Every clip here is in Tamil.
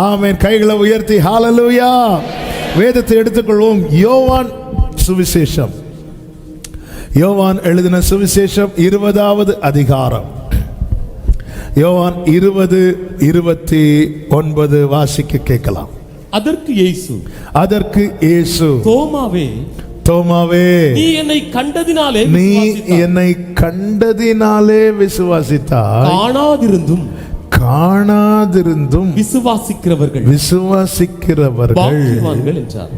ஆமென். கைகளை உயர்த்தி ஹalleluya. வேதத்தை எடுத்துக்கொள்வோம். யோவான் சுவிசேஷம், யோவான் எழுதின சுவிசேஷம் 20வது அதிகாரம். யோவான் 20:29 வாசிக்க கேட்கலாம். அதற்கு இயேசு தோமாவே, நீ என்னை கண்டதினாலே விசுவாசித்தாய், காணாதிருந்தும் விசுவாசிக்கிறவர்கள்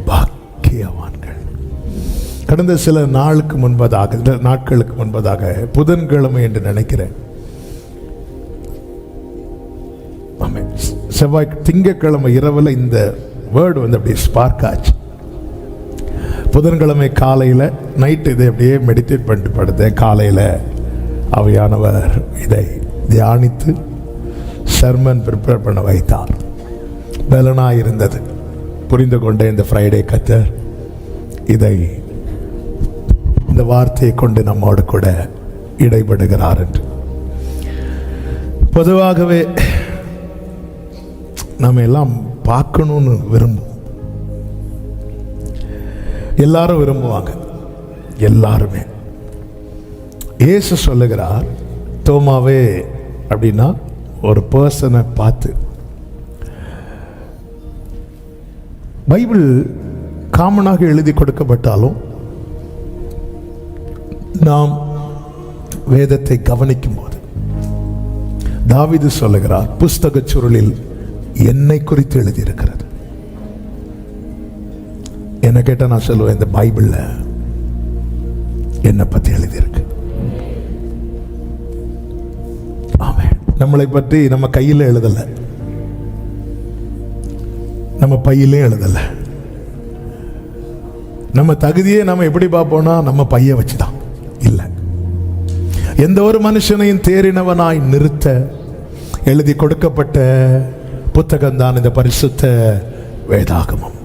பாக்கியவான்கள். கடந்த சில நாட்களுக்கு முன்பதாக புதன்கிழமை என்று நினைக்கிறேன், செவ்வாய் திங்கட்கிழமை இரவுல இந்த வேர்டு வந்து அப்படியே ஸ்பார்க் ஆச்சு. புதன்கிழமை காலையில் நைட்டு இதை அப்படியே மெடிடேட் பண்ணிட்டு படுத்தேன். காலையில் ஆவியானவர் இதை தியானித்து சர்மன் ப்ரிப்பேர் பண்ண வைத்தார். பலனாக இருந்தது. புரிந்து கொண்ட இந்த ஃப்ரைடே கர்த்தர் இந்த வார்த்தையை கொண்டு நம்மோடு கூட இடைபடுகிறார் என்று. பொதுவாகவே நம்ம எல்லாம் பார்க்கணும்னு விரும்புவோம். எல்லாரும் விரும்புவாங்க, எல்லாருமே. இயேசு சொல்லுகிறார், தோமாவே அப்படின்னா ஒரு பர்சனை பார்த்து. பைபிள் காமனாக எழுதி கொடுக்கப்பட்டாலும் நாம் வேதத்தை கவனிக்கும் போது தாவீது சொல்லுகிறார், புஸ்தக சுருளில் என்னை குறித்து எழுதியிருக்கிறது. என்ன கேட்டால் நான் சொல்லுவேன், இந்த பைபிள்ல என்னை பற்றி எழுதியிருக்கு. ஆமென். நம்மளை பற்றி நம்ம கையில் எழுதலை, நம்ம பையிலே எழுதலை. நம்ம தகுதியே நம்ம எப்படி பார்ப்போம்னா நம்ம பைய வச்சுதான். இல்லை, எந்த ஒரு மனுஷனையும் தேறினவனாய் நிறுத்த எழுதி கொடுக்கப்பட்ட புத்தகம் தான் இந்த பரிசுத்த வேதாகமம்.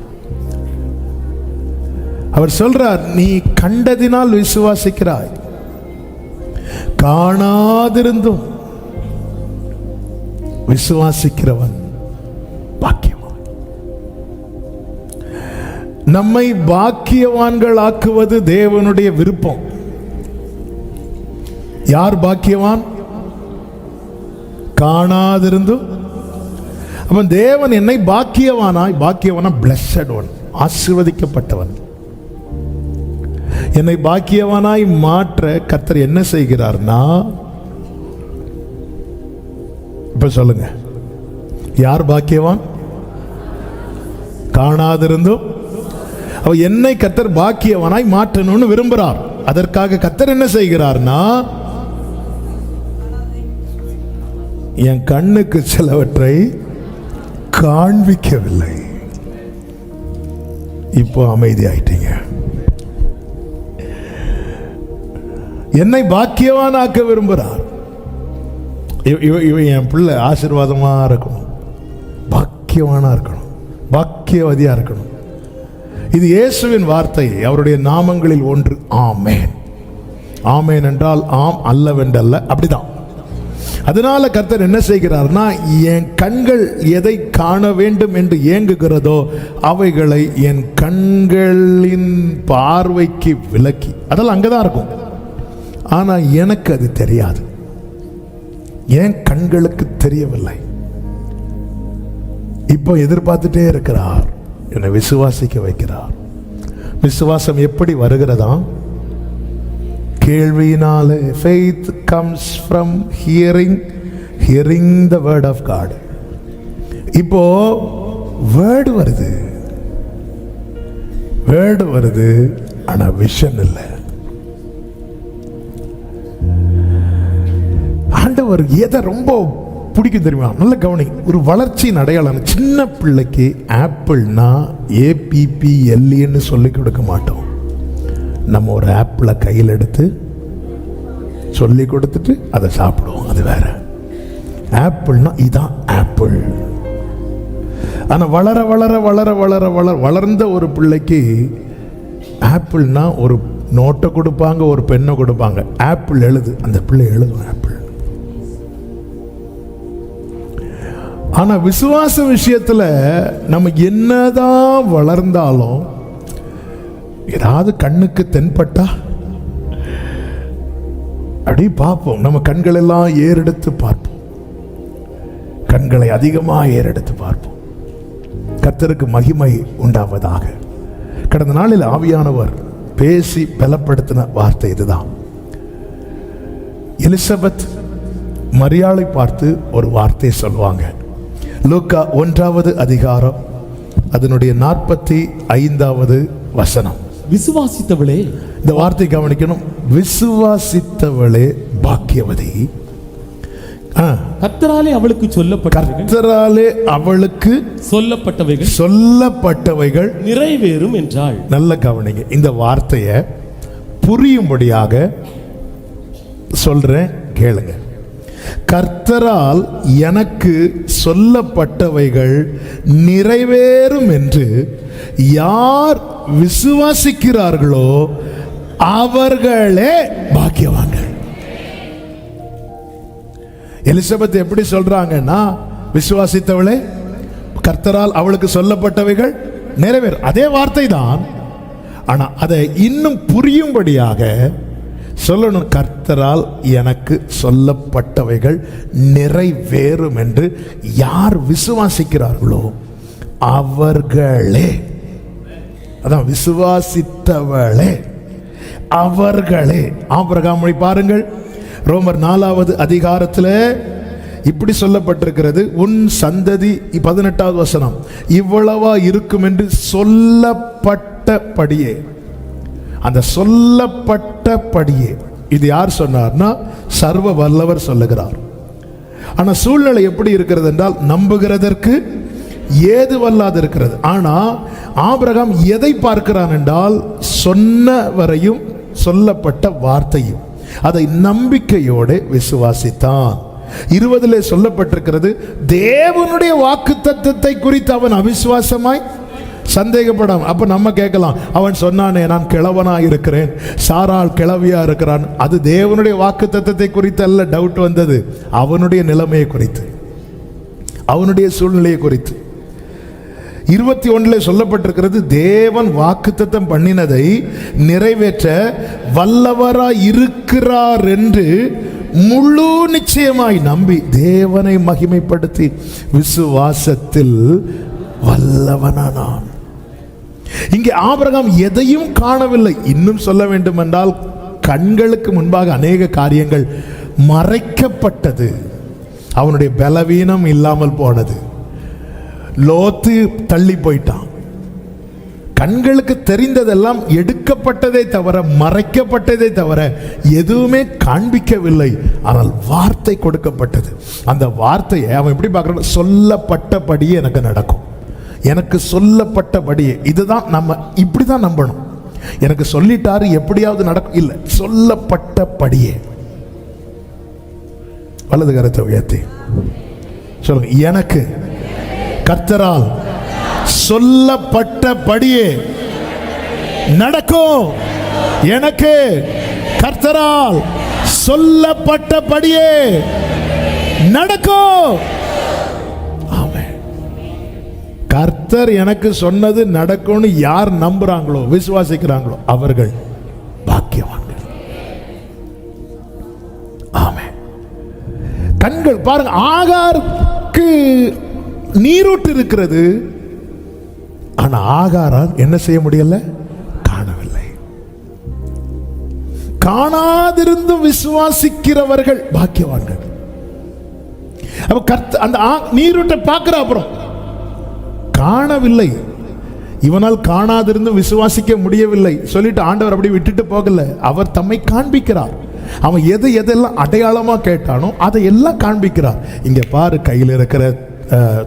அவர் சொல்றார், நீ கண்டதினால் விசுவாசிக்கிறாய், காணாதிருந்தும் விசுவாசிக்கிறவன் பாக்கியவான். நம்மை பாக்கியவான்கள் ஆக்குவது தேவனுடைய விருப்பம். யார் பாக்கியவான்? காணாதிருந்தும். அப்ப தேவன் என்னை பாக்கியவானா பிளஸட் ஒன், ஆசீர்வதிக்கப்பட்டவன். என்னை பாக்கியவானாய் மாற்ற கர்த்தர் என்ன செய்கிறார்னா, இப்ப சொல்லுங்க, யார் பாக்கியவான்? காணாதிருந்தும். அவ என்னை கர்த்தர் பாக்கியவானாய் மாற்றணும்னு விரும்புகிறார். அதற்காக கர்த்தர் என்ன செய்கிறார்னா, என் கண்ணுக்கு சிலவற்றை காண்பிக்கவில்லை. இப்போ அமைதி ஆயிட்டீங்க. என்னை பாக்கியவானாக்க விரும்புகிறார். என் பிள்ளை ஆசீர்வாதமா இருக்கணும், பாக்கியவானா இருக்கணும், பாக்கியவதியா இருக்கணும். இது இயேசுவின் வார்த்தை, அவருடைய நாமங்களில் ஒன்று. ஆமேன். ஆமேன் என்றால் ஆம், அல்லவென்றல்ல, அப்படிதான். அதனால கர்த்தர் என்ன செய்கிறார்னா, என் கண்கள் எதை காண வேண்டும் என்று ஏங்குகிறதோ அவைகளை என் கண்களின் பார்வைக்கு விலக்கி, அதெல்லாம் அங்கதான் இருக்கும். ஆனா எனக்கு அது தெரியாது, என் கண்களுக்கு தெரியவில்லை. இப்போ எதிர்பார்த்துட்டே இருக்கிறார், என்னை விசுவாசிக்க வைக்கிறார். விசுவாசம் எப்படி வருகிறதா? கேள்வியினாலே. faith comes from hearing the word of God. இப்போ வேர்டு வருது, ஆனா விஷன் இல்லை. ஆண்டவர் எதை ரொம்ப பிடிக்கும் தெரியுமா? நல்ல கவனி. ஒரு வளர்ச்சியின் அடையாளம். சின்ன பிள்ளைக்கு ஆப்பிள்னா APPLEன்னு சொல்லி கொடுக்க மாட்டோம். நம்ம ஒரு ஆப்பிளை கையில் எடுத்து சொல்லி கொடுத்துட்டு அதை சாப்பிடுவோம், அது வேற. ஆப்பிள்னா இதான் ஆப்பிள். ஆனா வளர வளர வளர வளர வளர வளர்ந்த ஒரு பிள்ளைக்கு ஆப்பிள்னா ஒரு நோட்டை கொடுப்பாங்க, ஒரு பெண்ணை கொடுப்பாங்க. ஆப்பிள் எழுது, அந்த பிள்ளை எழுதும் ஆப்பிள். ஆனா விசுவாச விஷயத்துல நம்ம என்னதான் வளர்ந்தாலும் ஏதாவது கண்ணுக்கு தென்பட்டா அப்படி பார்ப்போம். நம்ம கண்கள் எல்லாம் ஏறெடுத்து பார்ப்போம், கண்களை அதிகமாக ஏறெடுத்து பார்ப்போம். கர்த்தருக்கு மகிமை உண்டாவதாக. கடந்த நாளில் ஆவியானவர் பேசி பலப்படுத்தின வார்த்தை இதுதான். எலிசபெத் மரியாளை பார்த்து ஒரு வார்த்தை சொல்லுவாங்க. லூக்கா 1வது அதிகாரம் அதனுடைய 45வது வசனம். விசுவாசித்தவளே, இந்த வார்த்தை கவனிக்கணும். விசுவாசித்தவளே பாக்கியவதி. கர்த்தராலே அவளுக்கு கர்த்தராலே அவளுக்கு சொல்லப்பட்டவைகள் நிறைவேறும் என்றாள். நல்ல கவனிங்க, இந்த வார்த்தையை புரியும்படியாக சொல்றேன், கேளுங்க. கர்த்தரால் எனக்கு சொல்லப்பட்டவைகள் நிறைவேறும் என்று யார் விசுவாசிக்கிறார்களோ அவர்களே பாக்கியவான்கள். எலிசபெத் எப்படி சொல்றாங்கன்னா, விசுவாசித்தவளே கர்த்தரால் அவளுக்கு சொல்லப்பட்டவைகள் நிறைவேறும். அதே வார்த்தை தான், ஆனா அதை இன்னும் புரியும்படியாக சொல்லணும். கர்த்தரால் எனக்கு சொல்லப்பட்டவைகள் நிறைவேறும் என்று யார் விசுவாசிக்கிறார்களோ அவர்களே, அதான் விசுவாசித்தவளே அவர்களே. ஆபிரகாமை பாருங்கள், ரோமர் 4வது அதிகாரத்தில் இப்படி சொல்லப்பட்டிருக்கிறது. உன் சந்ததி 18வது வசனம், இவ்வளவா இருக்கும் என்று சொல்லப்பட்டபடியே. அந்த சொல்லப்பட்டபடியே இது யார் சொன்னார்னா சர்வ வல்லவர் சொல்லுகிறார். ஆனா சூழ்நிலை எப்படி இருக்கிறது என்றால் நம்புகிறதற்கு ஏதுவல்லாது இருக்கிறது. ஆனா ஆபிரகாம் எதை பார்க்கிறான் என்றால் சொன்னவரையும் சொல்லப்பட்ட வார்த்தையும் அதை நம்பிக்கையோடு விசுவாசித்தான். 20 சொல்லப்பட்டிருக்கிறது, தேவனுடைய வாக்குத்தத்தத்தை குறித்து அவன் அவிசுவாசமாய் சந்தேகப்படாம. அப்ப நம்ம கேட்கலாம், அவன் சொன்னானே நான் கிழவனா இருக்கிறேன், சாராள் கிழவியா இருக்கிறான். அது தேவனுடைய வாக்குத்தத்தத்தை குறித்து அல்ல டவுட் வந்தது, அவனுடைய நிலைமையை குறித்து, அவனுடைய சூழ்நிலையை குறித்து. 21 சொல்லப்பட்டிருக்கிறது, தேவன் வாக்குத்தத்தம் பண்ணினதை நிறைவேற்ற வல்லவராய் இருக்கிறார் என்று முழு நிச்சயமாய் நம்பி தேவனை மகிமைப்படுத்தி விசுவாசத்தில் வல்லவனானான். இங்கே ஆபிரகாம் எதையும் காணவில்லை. இன்னும் சொல்ல வேண்டும் என்றால் கண்களுக்கு முன்பாக அநேக காரியங்கள் மறைக்கப்பட்டது. அவனுடைய பலவீனம் இல்லாமல் போனது. லோத்து தள்ளி போயிட்டான். கண்களுக்கு தெரிந்ததெல்லாம் எடுக்கப்பட்டதை தவிர, மறைக்கப்பட்டதை தவிர எதுவுமே காண்பிக்கவில்லை. ஆனால் வார்த்தை கொடுக்கப்பட்டது. அந்த வார்த்தையை அவன் எப்படி பார்க்கறான்? சொல்லப்பட்டபடியே எனக்கு நடக்கும், எனக்கு சொல்லப்பட்டபடியே. இதுதான் நம்ம இப்படிதான் நம்பணும். எனக்கு சொல்லிட்டாரு எப்படியாவது நடக்கும் இல்லை, சொல்லப்பட்டபடியே. வலது கரத்தை உயர்த்தி சொல்லுங்க, எனக்கு கர்த்தரால் சொல்லப்பட்டபடியே நடக்கும். எனக்கு கர்த்தரால் சொல்லப்பட்டபடியே நடக்கும். ஆமென். கர்த்தர் எனக்கு சொன்னது நடக்கும்னு யார் நம்புறாங்களோ, விசுவாசிக்கிறாங்களோ அவர்கள் பாக்கியவான்கள். ஆமென். கண்கள் பாருங்க, ஆகாருக்கு நீரூட்டு இருக்கிறது, ஆனா ஆகாரால் என்ன செய்ய முடியல? காணவில்லை. காணாதிருந்தும் விசுவாசிக்கிறவர்கள் பாக்கியவான்கள். அந்த நீரூட்டை பார்க்கிற, அப்புறம் காணவில்லை. இவனால் காணாதிருந்தும் விசுவாசிக்க முடியவில்லை சொல்லிட்டு ஆண்டவர் அப்படி விட்டுட்டு போகல. அவர் தம்மை காண்பிக்கிறார். அவன் எதெல்லாம் அடையாளமா கேட்டானோ அதையெல்லாம் காண்பிக்கிறார். இங்க பாரு, கையில் இருக்கிற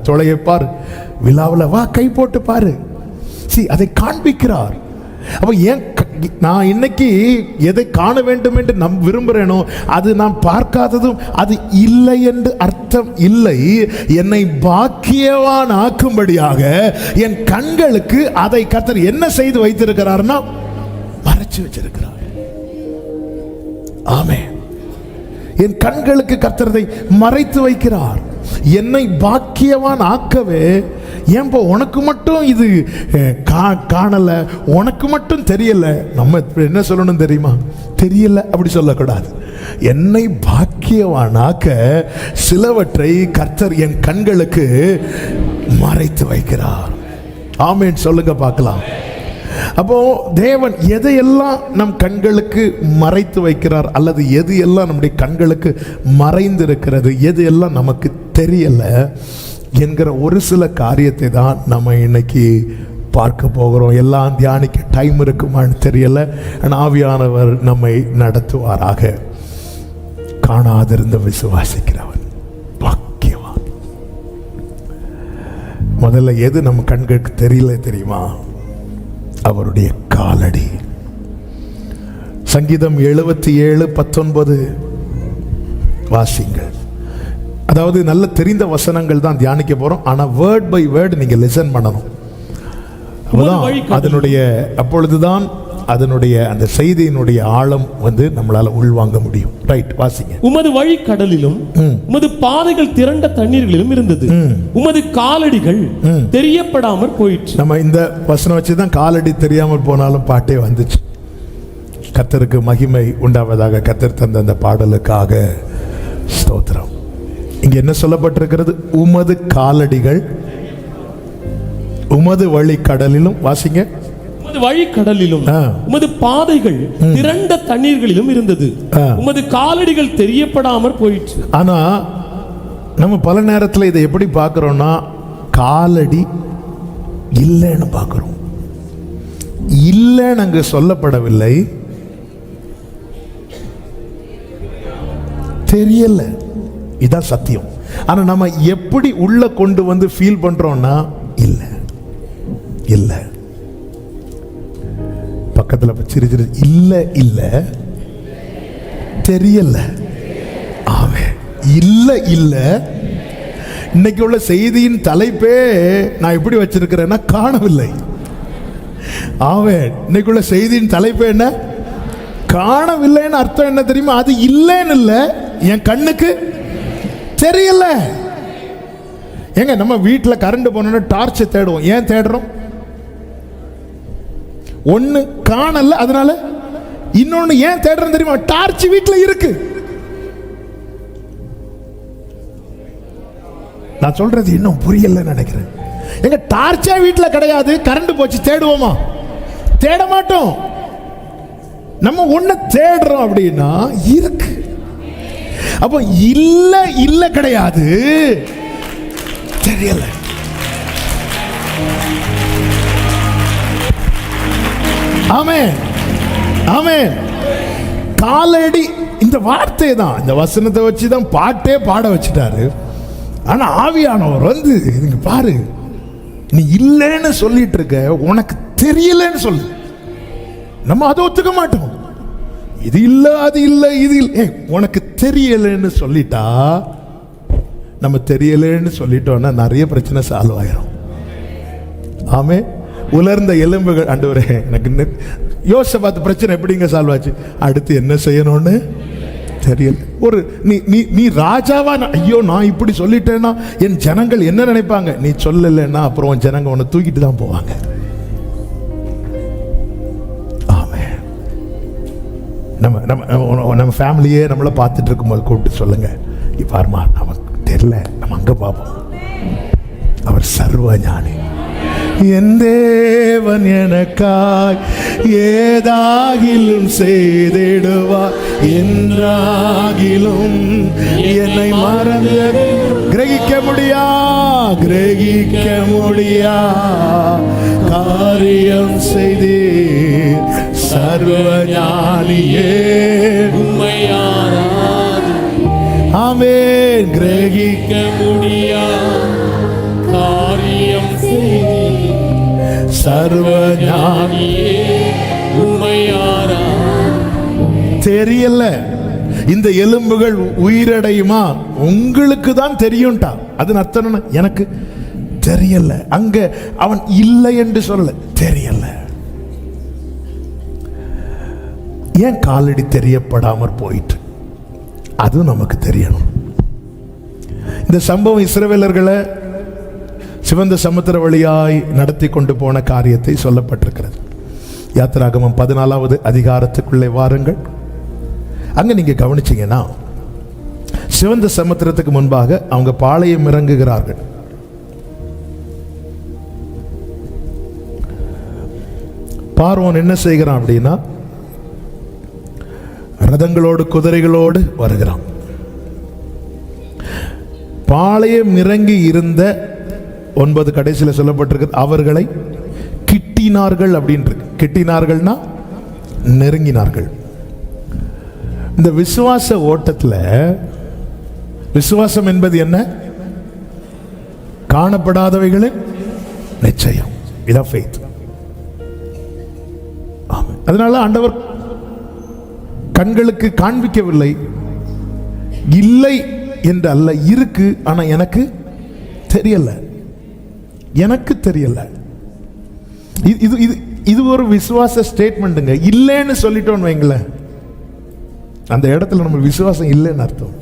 தொலையை பாரு, விழாவில் வா கை போட்டு பாரு, அதை காண்பிக்கிறார். அப்ப ஏன் நான் இன்னைக்கு எதை காண வேண்டும் என்று விரும்புகிறேனோ அது நான் பார்க்காததும் அது இல்லை என்று அர்த்தம் இல்லை. என்னை பாக்கியவான் ஆக்கும்படியாக என் கண்களுக்கு அதை கர்த்தர் என்ன செய்து வைத்திருக்கிறார்னா மறைச்சு வச்சிருக்கிறார். ஆமென். என் கண்களுக்கு கர்த்தர் அதை மறைத்து வைக்கிறார். என்னை பாக்கியவான் ஆக்கவே ஏன்போ உனக்கு மட்டும் இது காணல, உனக்கு மட்டும் தெரியல. நம்ம என்ன சொல்லணும் தெரியுமா? தெரியல அப்படி சொல்லக்கூடாது. என்னை பாக்கியவானாக்க சிலவற்றை கர்த்தர் என் கண்களுக்கு மறைத்து வைக்கிறார். ஆமென் சொல்லுங்க பார்க்கலாம். அப்போ தேவன் எதையெல்லாம் நம் கண்களுக்கு மறைத்து வைக்கிறார், அல்லது எது எல்லாம் நம்முடைய கண்களுக்கு மறைந்திருக்கிறது, எது எல்லாம் நமக்கு தெரியல என்கிற ஒரு சில காரியத்தை தான் நம்ம இன்னைக்கு பார்க்க போகிறோம். எல்லாம் தியானிக்க டைம் இருக்குமான்னு தெரியல. ஆவியானவர் நம்மை நடத்துவாராக. காணாதிருந்த விசுவாசிக்கிறவன் பாக்கியவான். முதல்ல எது நம்ம கண்களுக்கு தெரியல தெரியுமா? அவருடைய காலடி. சங்கீதம் 77:19 வாசிங்கள். அதாவது நல்ல தெரிந்த வசனங்கள் தான் தியானிக்க போறோம். ஆனா வேர்ட் பை வேர்ட் நீங்க லிசன் பண்ணணும். அப்பொழுதுதான் அதனுடைய அந்த செய்தியினுடைய ஆழம் நம்மளால உள்வாங்க முடியும். ரைட், வாசிங்க. உமது வழி கடலிலும் உமது பாதைகள் திரண்ட தண்ணீர்களிலும் இருந்தது. உமது காலடிகள் தெரியப்படாமற் போயிற்று. நம்ம இந்த வசனம் வச்சுதான் காலடி தெரியாமல் போனாலும் பாட்டே வந்துச்சு. கர்த்தருக்கு மகிமை உண்டாவதாக. கர்த்தர் தந்த அந்த பாடலுக்காக ஸ்தோத்திரம். இங்க என்ன சொல்லப்பட்டிருக்கிறது? உமது காலடிகள் உமது வழி கடலிலும், வாசிங்க, உமது வழி கடலிலும் உமது பாதைகள் திரண்ட தண்ணீர்களிலும் இருந்தது. உமது காலடிகள் தெரியப்படாமற் போயிற்று. ஆனா நம்ம பல நேரத்தில் இதை எப்படி பார்க்கிறோம்னா, காலடி இல்லைன்னு பார்க்கிறோம். இல்லைன்னு அங்கு சொல்லப்படவில்லை, தெரியல. இதான் சத்தியம். ஆனா நம்ம எப்படி உள்ள கொண்டு வந்து ஃபீல் பண்றோம்னா, இல்ல இல்ல. பக்கத்துல சிறு சிறு இல்ல இல்ல தெரியல. ஆமே, இல்ல இல்ல. இன்னைக்கு உள்ள செய்தியின் தலைப்பே நான் எப்படி வச்சிருக்கிறேன்னா, காணவில்லை. ஆமே, இன்னைக்குள்ள செய்தியின் தலைப்பே என்ன? காணவில்லைன்னு அர்த்தம் என்ன தெரியுமா? அது இல்லைன்னு இல்ல, என் கண்ணுக்கு தெரியல. எங்க நம்ம வீட்டில் கரண்ட் போனோம்னா டார்ச் தேடுவோம். ஏன் தேடுறோம்? ஒன்னு காணல, அதனால. இன்னொன்னு ஏன் தேடுறோம் தெரியுமா? டார்ச் வீட்டில் இருக்கு. நான் சொல்றது இன்னும் புரியல நினைக்கிறேன். எங்க டார்ச்சே வீட்டில் கிடையாது, கரண்ட் போச்சு, தேடுவோமா? தேட மாட்டோம். நம்ம ஒண்ணு தேடுறோம் அப்படின்னா இருக்கு. அப்போ இல்ல இல்ல கிடையாது, தெரியல. ஆமென் ஆமென். காலடி, இந்த வார்த்தை தான், இந்த வசனத்தை வச்சு தான் பாட்டே பாட வச்சுட்டாரு. ஆனா ஆவியானவர் நீங்க பாரு, நீ இல்லைன்னு சொல்லிட்டு இருக்க, உனக்கு தெரியலன்னு சொல்லு. நம்ம அதை ஒத்துக்க மாட்டோம். இது இல்ல, அது இல்ல, இது இல்ல. உனக்கு தெரியலன்னு சொல்லிட்டா, நம்ம தெரியலன்னு சொல்லிட்டோம்னா நிறைய பிரச்சனை சால்வ் ஆயிரும். ஆமே. உலர்ந்த எலும்புகள், ஆண்டவரே எனக்கு யோசிச்சு பார்த்து பிரச்சனை எப்படிங்க சால்வ் ஆச்சு? அடுத்து என்ன செய்யணும்னு தெரியல. ஒரு நீ ராஜாவா? ஐயோ நான் இப்படி சொல்லிட்டேன்னா என் ஜனங்கள் என்ன நினைப்பாங்க? நீ சொல்லலைன்னா அப்புறம் ஜனங்க உன்னை தூக்கிட்டு தான் போவாங்க. நம்ம ஃபேமிலியே நம்மளை பார்த்துட்டு இருக்கும்போது கூப்பிட்டு சொல்லுங்க, பாருமா நமக்கு தெரியல, நம்ம அங்க பார்ப்போம். அவர் சர்வ ஞானி. என் தேவன் எனக்காய் ஏதாகிலும் செய்திடுவார், என்றாகிலும் என்னை மறந்து கிரகிக்க முடியா காரியம் செய்தீர் சர்வ ஞானியே. ஆமென். கிரகிக்க முடியா காரியம் சர்வ ஞானியே. தெரியல, இந்த எலும்புகள் உயிரடையுமா? உங்களுக்கு தான் தெரியும்டா. அது அர்த்தம் எனக்கு தெரியல. அங்க அவன் இல்லை என்று சொல்ல, தெரியல. ஏன் காலடி தெரியப்படாமற் போயிட்டு? அது நமக்கு தெரியணும். இந்த சம்பவம் இஸ்ரவேலர்களை சிவந்த சமுத்திர வழியாய் நடத்தி கொண்டு போன காரியத்தை சொல்லப்பட்டிருக்கிறது. யாத்திராகமம் 14வது அதிகாரத்துக்குள்ளே வாருங்கள். அங்க நீங்க கவனிச்சீங்கன்னா சிவந்த சமுத்திரத்துக்கு முன்பாக அவங்க பாளையம் இறங்குகிறார்கள். பார்வோன் என்ன செய்கிறான் அப்படின்னா, ரதங்களோடு குதிரைகளோடு வருகிறான். பாளையம் இறங்கி இருந்த 9 கடைசியில் சொல்லப்பட்டிருக்கு, அவர்களை கிட்டினார்கள் அப்படின்ட்டு. கிட்டினார்கள்னா நெருங்கினார்கள். இந்த விசுவாச ஓட்டத்தில் விசுவாசம் என்பது என்ன? காணப்படாதவைகளின் நிச்சயம். இதான் ஃபெய்த். அதனால ஆண்டவர் கண்களுக்கு காண்பிக்கவில்லை, இல்லை என்று அல்ல, இருக்கு, ஆனா எனக்கு தெரியல, எனக்கு தெரியல. இது இது இது ஒரு விசுவாச ஸ்டேட்மெண்ட்டுங்க. இல்லைன்னு சொல்லிட்டோன்னு வைங்களேன், அந்த இடத்துல நம்ம விசுவாசம் இல்லைன்னு அர்த்தம்.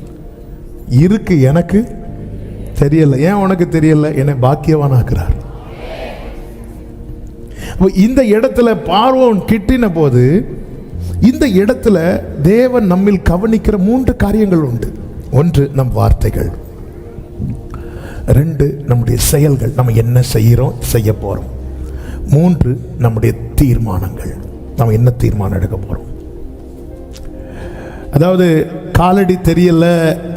இருக்கு, எனக்கு தெரியல. ஏன் உனக்கு தெரியல? என்னை பாக்கியவான் ஆக்குறார். இந்த இடத்துல பார்வோன் கிட்டின போது இந்த இடத்துல தேவன் நம்மில் கவனிக்கிற 3 காரியங்கள் உண்டு. 1, நம் வார்த்தைகள். 2, நம்முடைய செயல்கள், நம்ம என்ன செய்யறோம், செய்ய போறோம். 3, நம்முடைய தீர்மானங்கள், நம்ம என்ன தீர்மானம் எடுக்க போறோம். அதாவது காலடி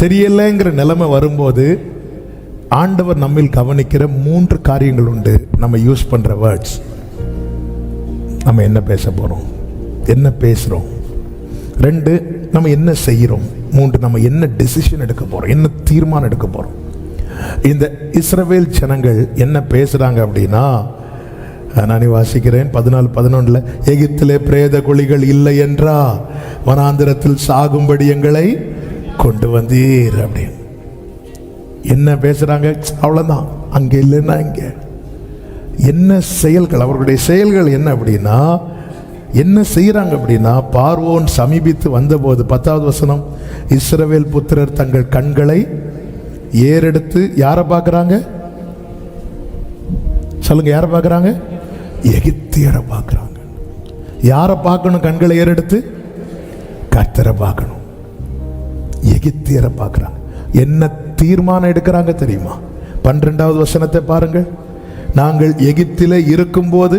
தெரியலங்கிற நிலைமை வரும்போது ஆண்டவர் நம்மில் கவனிக்கிற 3 காரியங்கள் உண்டு. நம்ம யூஸ் பண்ற வேர்ட்ஸ், நம்ம என்ன பேச போறோம், என்ன பேசுறோம். 2, நம்ம என்ன செய்யறோம். 3, நம்ம என்ன டெசிஷன் எடுக்க போறோம், என்ன தீர்மானம் எடுக்க போறோம். இந்த இஸ்ரவேல் ஜனங்கள் என்ன பேசுறாங்க அப்படின்னா, நான் வாசிக்கிறேன் 14:11, எகிப்திலே பிரேத குழிகள் இல்லை என்றா வனாந்திரத்தில் சாகும்படி எங்களை கொண்டு வந்தீர் அப்படின்னு. என்ன பேசுறாங்க? அவ்வளவுதான். அங்க இல்லைன்னா இங்க. என்ன செயல்கள், அவர்களுடைய செயல்கள் என்ன அப்படின்னா, என்ன செய்யறாங்க அப்படின்னா, பார்வோன் சமீபித்து வந்தபோது 10வது வசனம், இஸ்ரவேல் புத்திரர் தங்கள் கண்களை ஏறெடுத்து யாரை பார்க்கறாங்க சொல்லுங்க? யாரை பார்க்கறாங்க? எகிப்தியரை பார்க்கறாங்க. யாரை பார்க்கணும்? கண்களை ஏறெடுத்து கர்த்தரை பார்க்கணும். எகிப்தியரை பார்க்கறாங்க. என்ன தீர்மானம் எடுக்கிறாங்க தெரியுமா? 12வது வசனத்தை பாருங்கள். நாங்கள் எகிப்திலே இருக்கும்போது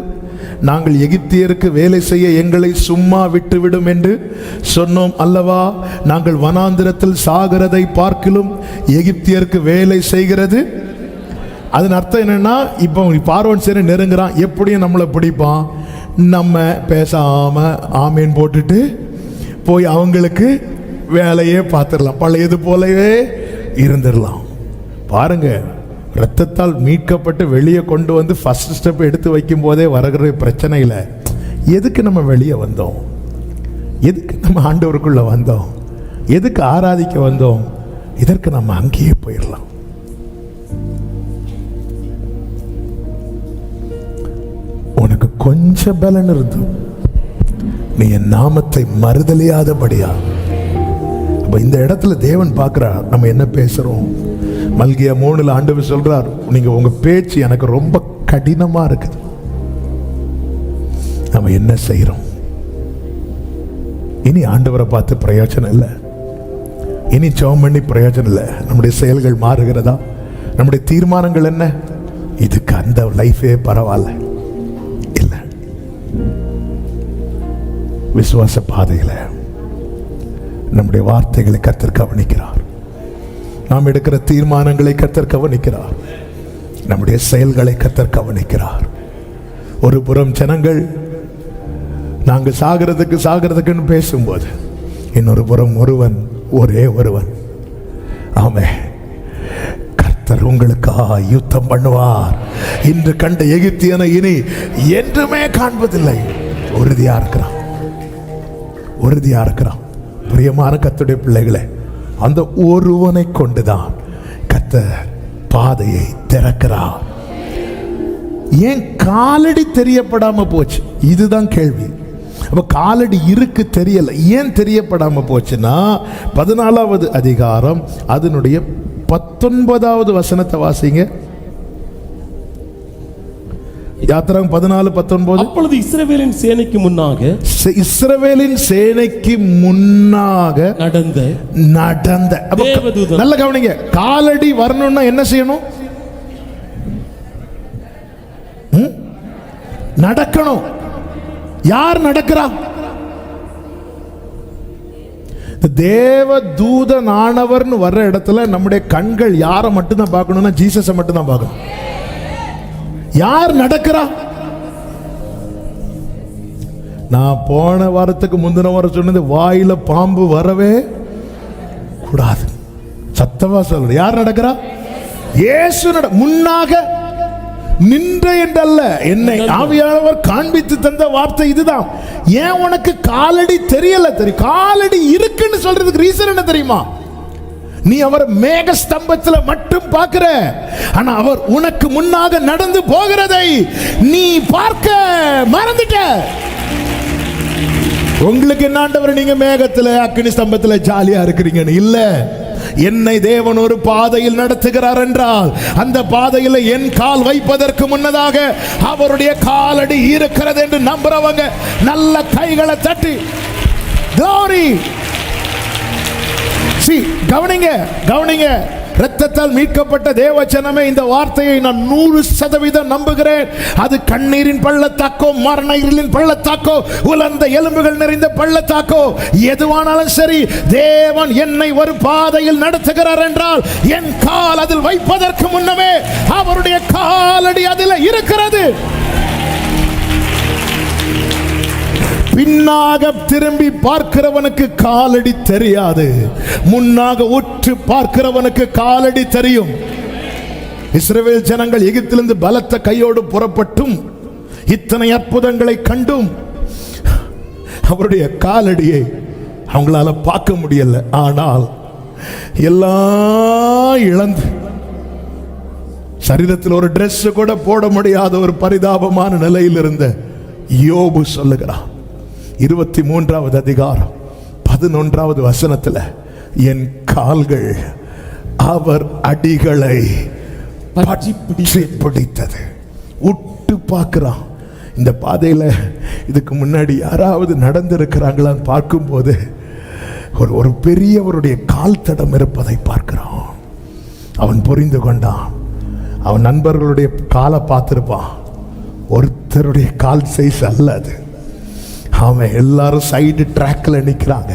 நாங்கள் எகிப்தியருக்கு வேலை செய்ய எங்களை சும்மா விட்டுவிடும் என்று சொன்னோம் அல்லவா? நாங்கள் வனாந்திரத்தில் சாகிறதை பார்க்கிலும் எகிப்தியருக்கு வேலை செய்கிறது. அதன் அர்த்தம் என்னன்னா, இப்போ பார்வோன் சரி நெருங்குறான், எப்படியும் நம்மளை பிடிப்பான். நம்ம பேசாம ஆமீன் போட்டுட்டு போய் அவங்களுக்கு வேலையே பார்த்துடலாம், பழையது போலவே இருந்துடலாம். பாருங்க, ரத்தத்தால் மீட்கப்பட்டு வெளியே கொண்டு வந்து ஃபர்ஸ்ட் ஸ்டெப் எடுத்து வைக்கும் போதே வருகிற பிரச்சனையில் எதுக்கு நம்ம வெளியே வந்தோம்? எதுக்கு நம்ம ஆண்டவருக்குள்ள வந்தோம்? எதுக்கு ஆராதிக்க வந்தோம்? இதற்கு நம்ம அங்கேயே போயிடலாம். உனக்கு கொஞ்சம் பலன் இருந்து நீ என் நாமத்தை மறுதலியாதபடியா. இந்த இடத்துல தேவன் பார்க்கிறார் நம்ம என்ன பேசுறோம். மல்கியா 3 ஆண்டவர் சொல்றார், நீங்க உங்க பேச்சு எனக்கு ரொம்ப கடினமா இருக்குது. நம்ம என்ன செய்யறோம்? இனி ஆண்டவரை பார்த்து பிரயோஜனம் இல்லை, இனி ஜெபம் பண்ணி பிரயோஜனம் இல்லை. நம்முடைய செயல்கள் மாறுகிறதா? நம்முடைய தீர்மானங்கள் என்ன? இதுக்கு அந்த லைஃபே பரவாயில்ல இல்லை. விசுவாச பாதையில நம்முடைய வார்த்தைகளை கர்த்தர் கவனிக்கிறார். நாம் எடுக்கிற தீர்மானங்களை கர்த்தர் கவனிக்கிறார். நம்முடைய செயல்களை கர்த்தர் கவனிக்கிறார். ஒரு புறம் ஜனங்கள் நாங்கள் சாகிறதுக்குன்னு பேசும்போது, இன்னொரு புறம் ஒரே ஒருவன் ஆமென், கர்த்தர் உங்களுக்காக யுத்தம் பண்ணுவார். இன்று கண்ட எகிப்தியனை இனி என்றுமே காண்பதில்லை. உறுதியா இருக்கிறான். பிரியமான கர்த்தருடைய பிள்ளைகளே, அந்த ஒருவனை கொண்டுதான் கர்த்தர் பாதையை திறக்கிறார். ஏன் காலடி தெரியப்படாம போச்சு? இதுதான் கேள்வி. அப்ப காலடி இருக்கு, தெரியல. ஏன் தெரியப்படாம போச்சுன்னா 14வது அதிகாரம் அதனுடைய 19வது வசனத்தை வாசிங்க. யாத்திராகமம் 14:19. அப்பொழுது இஸ்ரவேலின் சேனைக்கு முன்னாக இஸ்ரவேலின் சேனைக்கு முன்னாக நடந்த தேவதூதன். நல்ல கவனிங்க, காலடி வரணும்னா என்ன செய்யணும்? நடக்கணும். யார் நடக்கிறா? தேவ தூதனானவர்னு வர்ற இடத்துல நம்முடைய கண்கள் யாரை மட்டும்தான் பார்க்கணும்னா ஜீசஸை மட்டும்தான் பார்க்கணும். யார் நடக்கிறா? நான் போன வாரத்துக்கு முந்தின வாரம் சொன்னது, வாயில பாம்பு வரவே கூடாது. சத்தமா சொல்ற, யார் நடக்கிறா? இயேசு முன்னாக நின்ற என்றல்ல, என்னை ஆவியானவர் காண்பித்து தந்த வார்த்தை இதுதான். ஏன் உனக்கு காலடி தெரியல? தெரியும், காலடி இருக்குன்னு சொல்றதுக்கு ரீசன் என்ன தெரியுமா? நீ அவர் மேக ஸ்தம்பத்துல மட்டும் பார்க்கிற, ஆனா அவர் உனக்கு முன்னாக நடந்து போகிறதை நீ பார்க்க மறந்துட்ட. உங்களுக்கு என்ன ஆண்டவர், நீங்க மேகத்துல அக்கினி ஸ்தம்பத்துல ஜாலியா இருக்கிறீங்கன்னு இல்ல. என்னை தேவன் ஒரு பாதையில் நடத்துகிறார் என்றால் அந்த பாதையில் என் கால் வைப்பதற்கு முன்னதாக அவருடைய காலடி இருக்கிறது என்று நம்புறவங்க நல்ல கைகளை தட்டி glory. கவனிங்க கவனிங்க, இரத்தத்தால் மீட்கப்பட்ட தேவச்சனமே, இந்த வார்த்தையை நான் 100% நம்புகிறேன். அது கண்ணீரின் பள்ளத்தாக்கோ, மரண இருளின் பள்ளத்தாக்கோ, உலர்ந்த எலும்புகள் நிறைந்த பள்ளத்தாக்கோ, எதுவானாலும் சரி, தேவன் என்னை ஒரு பாதையில் நடத்துகிறார் என்றால் என் கால் அதில் வைப்பதற்கு முன்னமே அவருடைய காலடி அதில் இருக்கிறது. பின்னாக திரும்பி பார்க்கிறவனுக்கு காலடி தெரியாது, முன்னாக உற்று பார்க்கிறவனுக்கு காலடி தெரியும். இஸ்ரவேல் ஜனங்கள் எகிப்திலிருந்து பலத்த கையோடு புறப்பட்டும் இத்தனை அற்புதங்களை கண்டும் அவருடைய காலடியை அவங்களால பார்க்க முடியல. ஆனால் எல்லாம் இழந்து சரீரத்தில் ஒரு டிரெஸ் கூட போட முடியாத ஒரு பரிதாபமான நிலையில் இருந்த யோபு சொல்லுகிறான், 23வது அதிகாரம் 11வது வசனத்தில், என் கால்கள் அவர் அடிகளை பற்றி பிடித்தது. உட்டு பார்க்கிறான். இந்த பாதையில் இதுக்கு முன்னாடி யாராவது நடந்திருக்கிறாங்களான்னு பார்க்கும்போது ஒரு பெரியவருடைய கால் தடம் இருப்பதை பார்க்கிறான். அவன் புரிந்து கொண்டான். அவன் நண்பர்களுடைய காலை பார்த்திருப்பான், ஒருத்தருடைய கால் சைஸ் அல்ல அது. அவன் எல்லாரும் சைடு ட்ராக்ல நிற்கிறாங்க.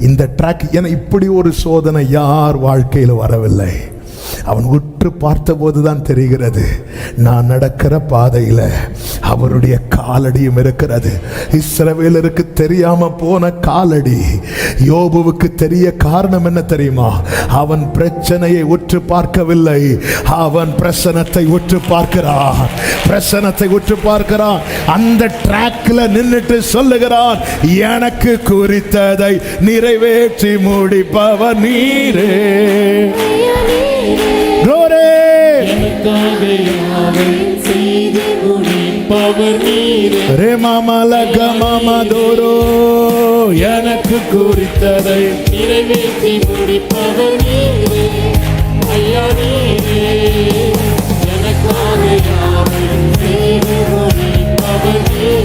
இந்த ட்ராக், ஏன்னா இப்படி ஒரு சோதனை யார் வாழ்க்கையில் வரவில்லை. அவன் உற்று பார்த்தபோது தான் தெரிகிறது, நான் நடக்கிற பாதையில் அவருடைய காலடியும் இருக்கிறது. இஸ்ரவேலருக்கு தெரியாம போன காலடி யோபுவுக்கு தெரிய காரணம் என்ன தெரியுமா? அவன் பிரச்சனையை உற்று பார்க்கவில்லை, அவன் பிரசனத்தை உற்று பார்க்கிறான். பிரசனத்தை உற்று பார்க்கிறான். அந்த ட்ராக்ல நின்னுட்டு சொல்லுகிறான், எனக்கு குறித்ததை நிறைவேற்றி முடிப்பவர் நீரே. எனக்கு குறித்ததை நிறைவேற்றி முடிப்பவர் நீரே. ஐயா நீரே, எனக்காக யாவையும் செய்து முடிப்பவர் நீரே.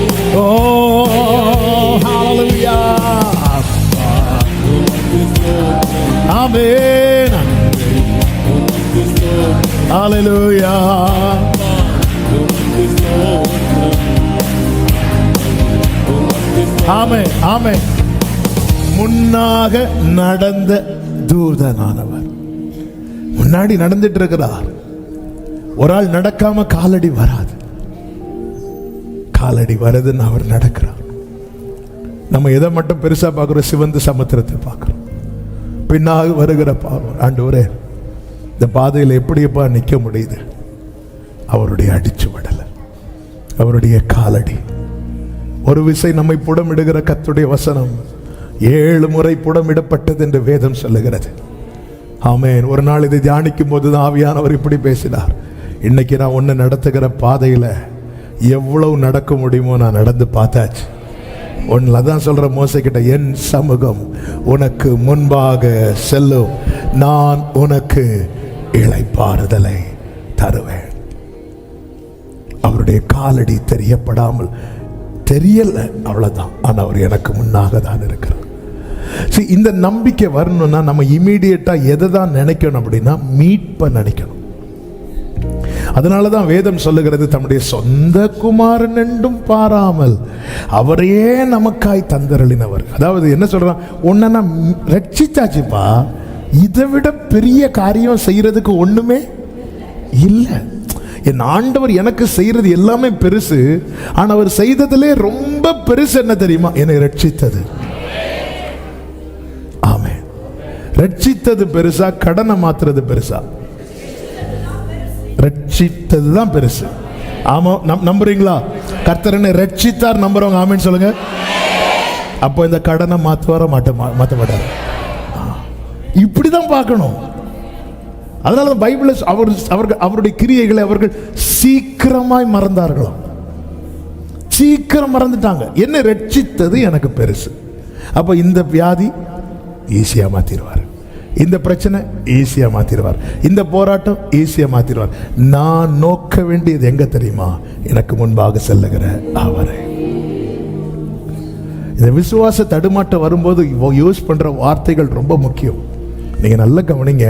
ஓ ஹalleluya, ஆமென், ஹalleluya. ஆமென் ஆமென். முன்னாக நடந்த தூதனானவர் முன்னாடி நடந்துட்டு இருக்கிறார். ஒரு ஆள் நடக்காம காலடி வராது. காலடி வருதுன்னு அவர் நடக்கிறார். நம்ம எதை மட்டும் பெருசா பார்க்கிறோம்? சிவந்த சமுத்திரத்தை பார்க்கிறோம். பின்னாக வருகிற பாவம், ஆண்டவரே இந்த பாதையில் எப்படியப்பா நிற்க முடியுது? அவருடைய அடிச்சு விடல, அவருடைய காலடி. ஒரு விசை நம்மை புடமிடுகிற கர்த்தருடைய வசனம் 7 முறை புடமிடப்பட்டது என்று வேதம் சொல்லுகிறது. ஆமென். ஒரு நாள் இதை தியானிக்கும் போதுதான் ஆவியானவர் இப்படி பேசினார். இன்னைக்கு நான் ஒன்று நடத்துகிற பாதையில் எவ்வளவு நடக்க முடியுமோ நான் நடந்து பார்த்தாச்சு. ஒன்றில் தான் சொல்ற மோசைக்கிட்ட, என் சமூகம் உனக்கு முன்பாக செல்லும், நான் உனக்கு இளைப்பாறுதலை தருவேன். அவருடைய காலடி தெரியப்படாமல் தெரியல, அவ்வளவுதான். ஆனா அவர் எனக்கு முன்னாக தான் இருக்கிறார். இந்த நம்பிக்கை வரணும்னா நம்ம இமீடியட்டா எதை தான் நினைக்கணும் அப்படின்னா, மீட்பை நினைக்கணும். அதனாலதான் வேதம் சொல்லுகிறது, தம்முடைய சொந்த குமாரன் என்றும் பாராமல் அவரையே நமக்காய் தந்தருளினவர். அதாவது என்ன சொல்றான், உன்னை நான் ரட்சிச்சாச்சுப்பா, இதை விட பெரிய காரியம் செய்யறதுக்கு ஒண்ணுமே இல்லை. என் ஆண்டவர் எனக்கு செய்யறது எல்லாமே பெருசு. ஆனா அவர் செய்ததிலே ரொம்ப பெருசு என்ன தெரியுமா? என்னை ரட்சித்தது. ஆமென். ரட்சித்தது பெருசா, கடனை மாத்துறது பெருசா? ரட்சித்தது தான் பெருசு. ஆமா, நம்புறீங்களா? கர்த்தர் என்னை ரட்சித்தார் நம்புறவங்க ஆமென் சொல்லுங்க. அப்போ இந்த கடனை மாத்த மாட்டார். இப்படிதான் பார்க்கணும். அதனால பைபிள் அவருடைய கிரியைகளை அவர்கள் சீக்கிரமாய் மறந்தார்களாம். சீக்கிரம் மறந்துட்டாங்க. என்ன ரட்சித்தது எனக்கு பெருசு. அப்ப இந்த வியாதி ஈஸியா மாத்திடுவார், இந்த பிரச்சனை ஈஸியா மாத்திடுவார், இந்த போராட்டம் ஈஸியா மாத்திடுவார். நான் நோக்க வேண்டியது எங்க தெரியுமா? எனக்கு முன்பாக செல்லுகிற அவரை. இந்த விசுவாச தடுமாட்டம் வரும்போது யூஸ் பண்ற வார்த்தைகள் ரொம்ப முக்கியம். நீங்க நல்ல கவனிங்க.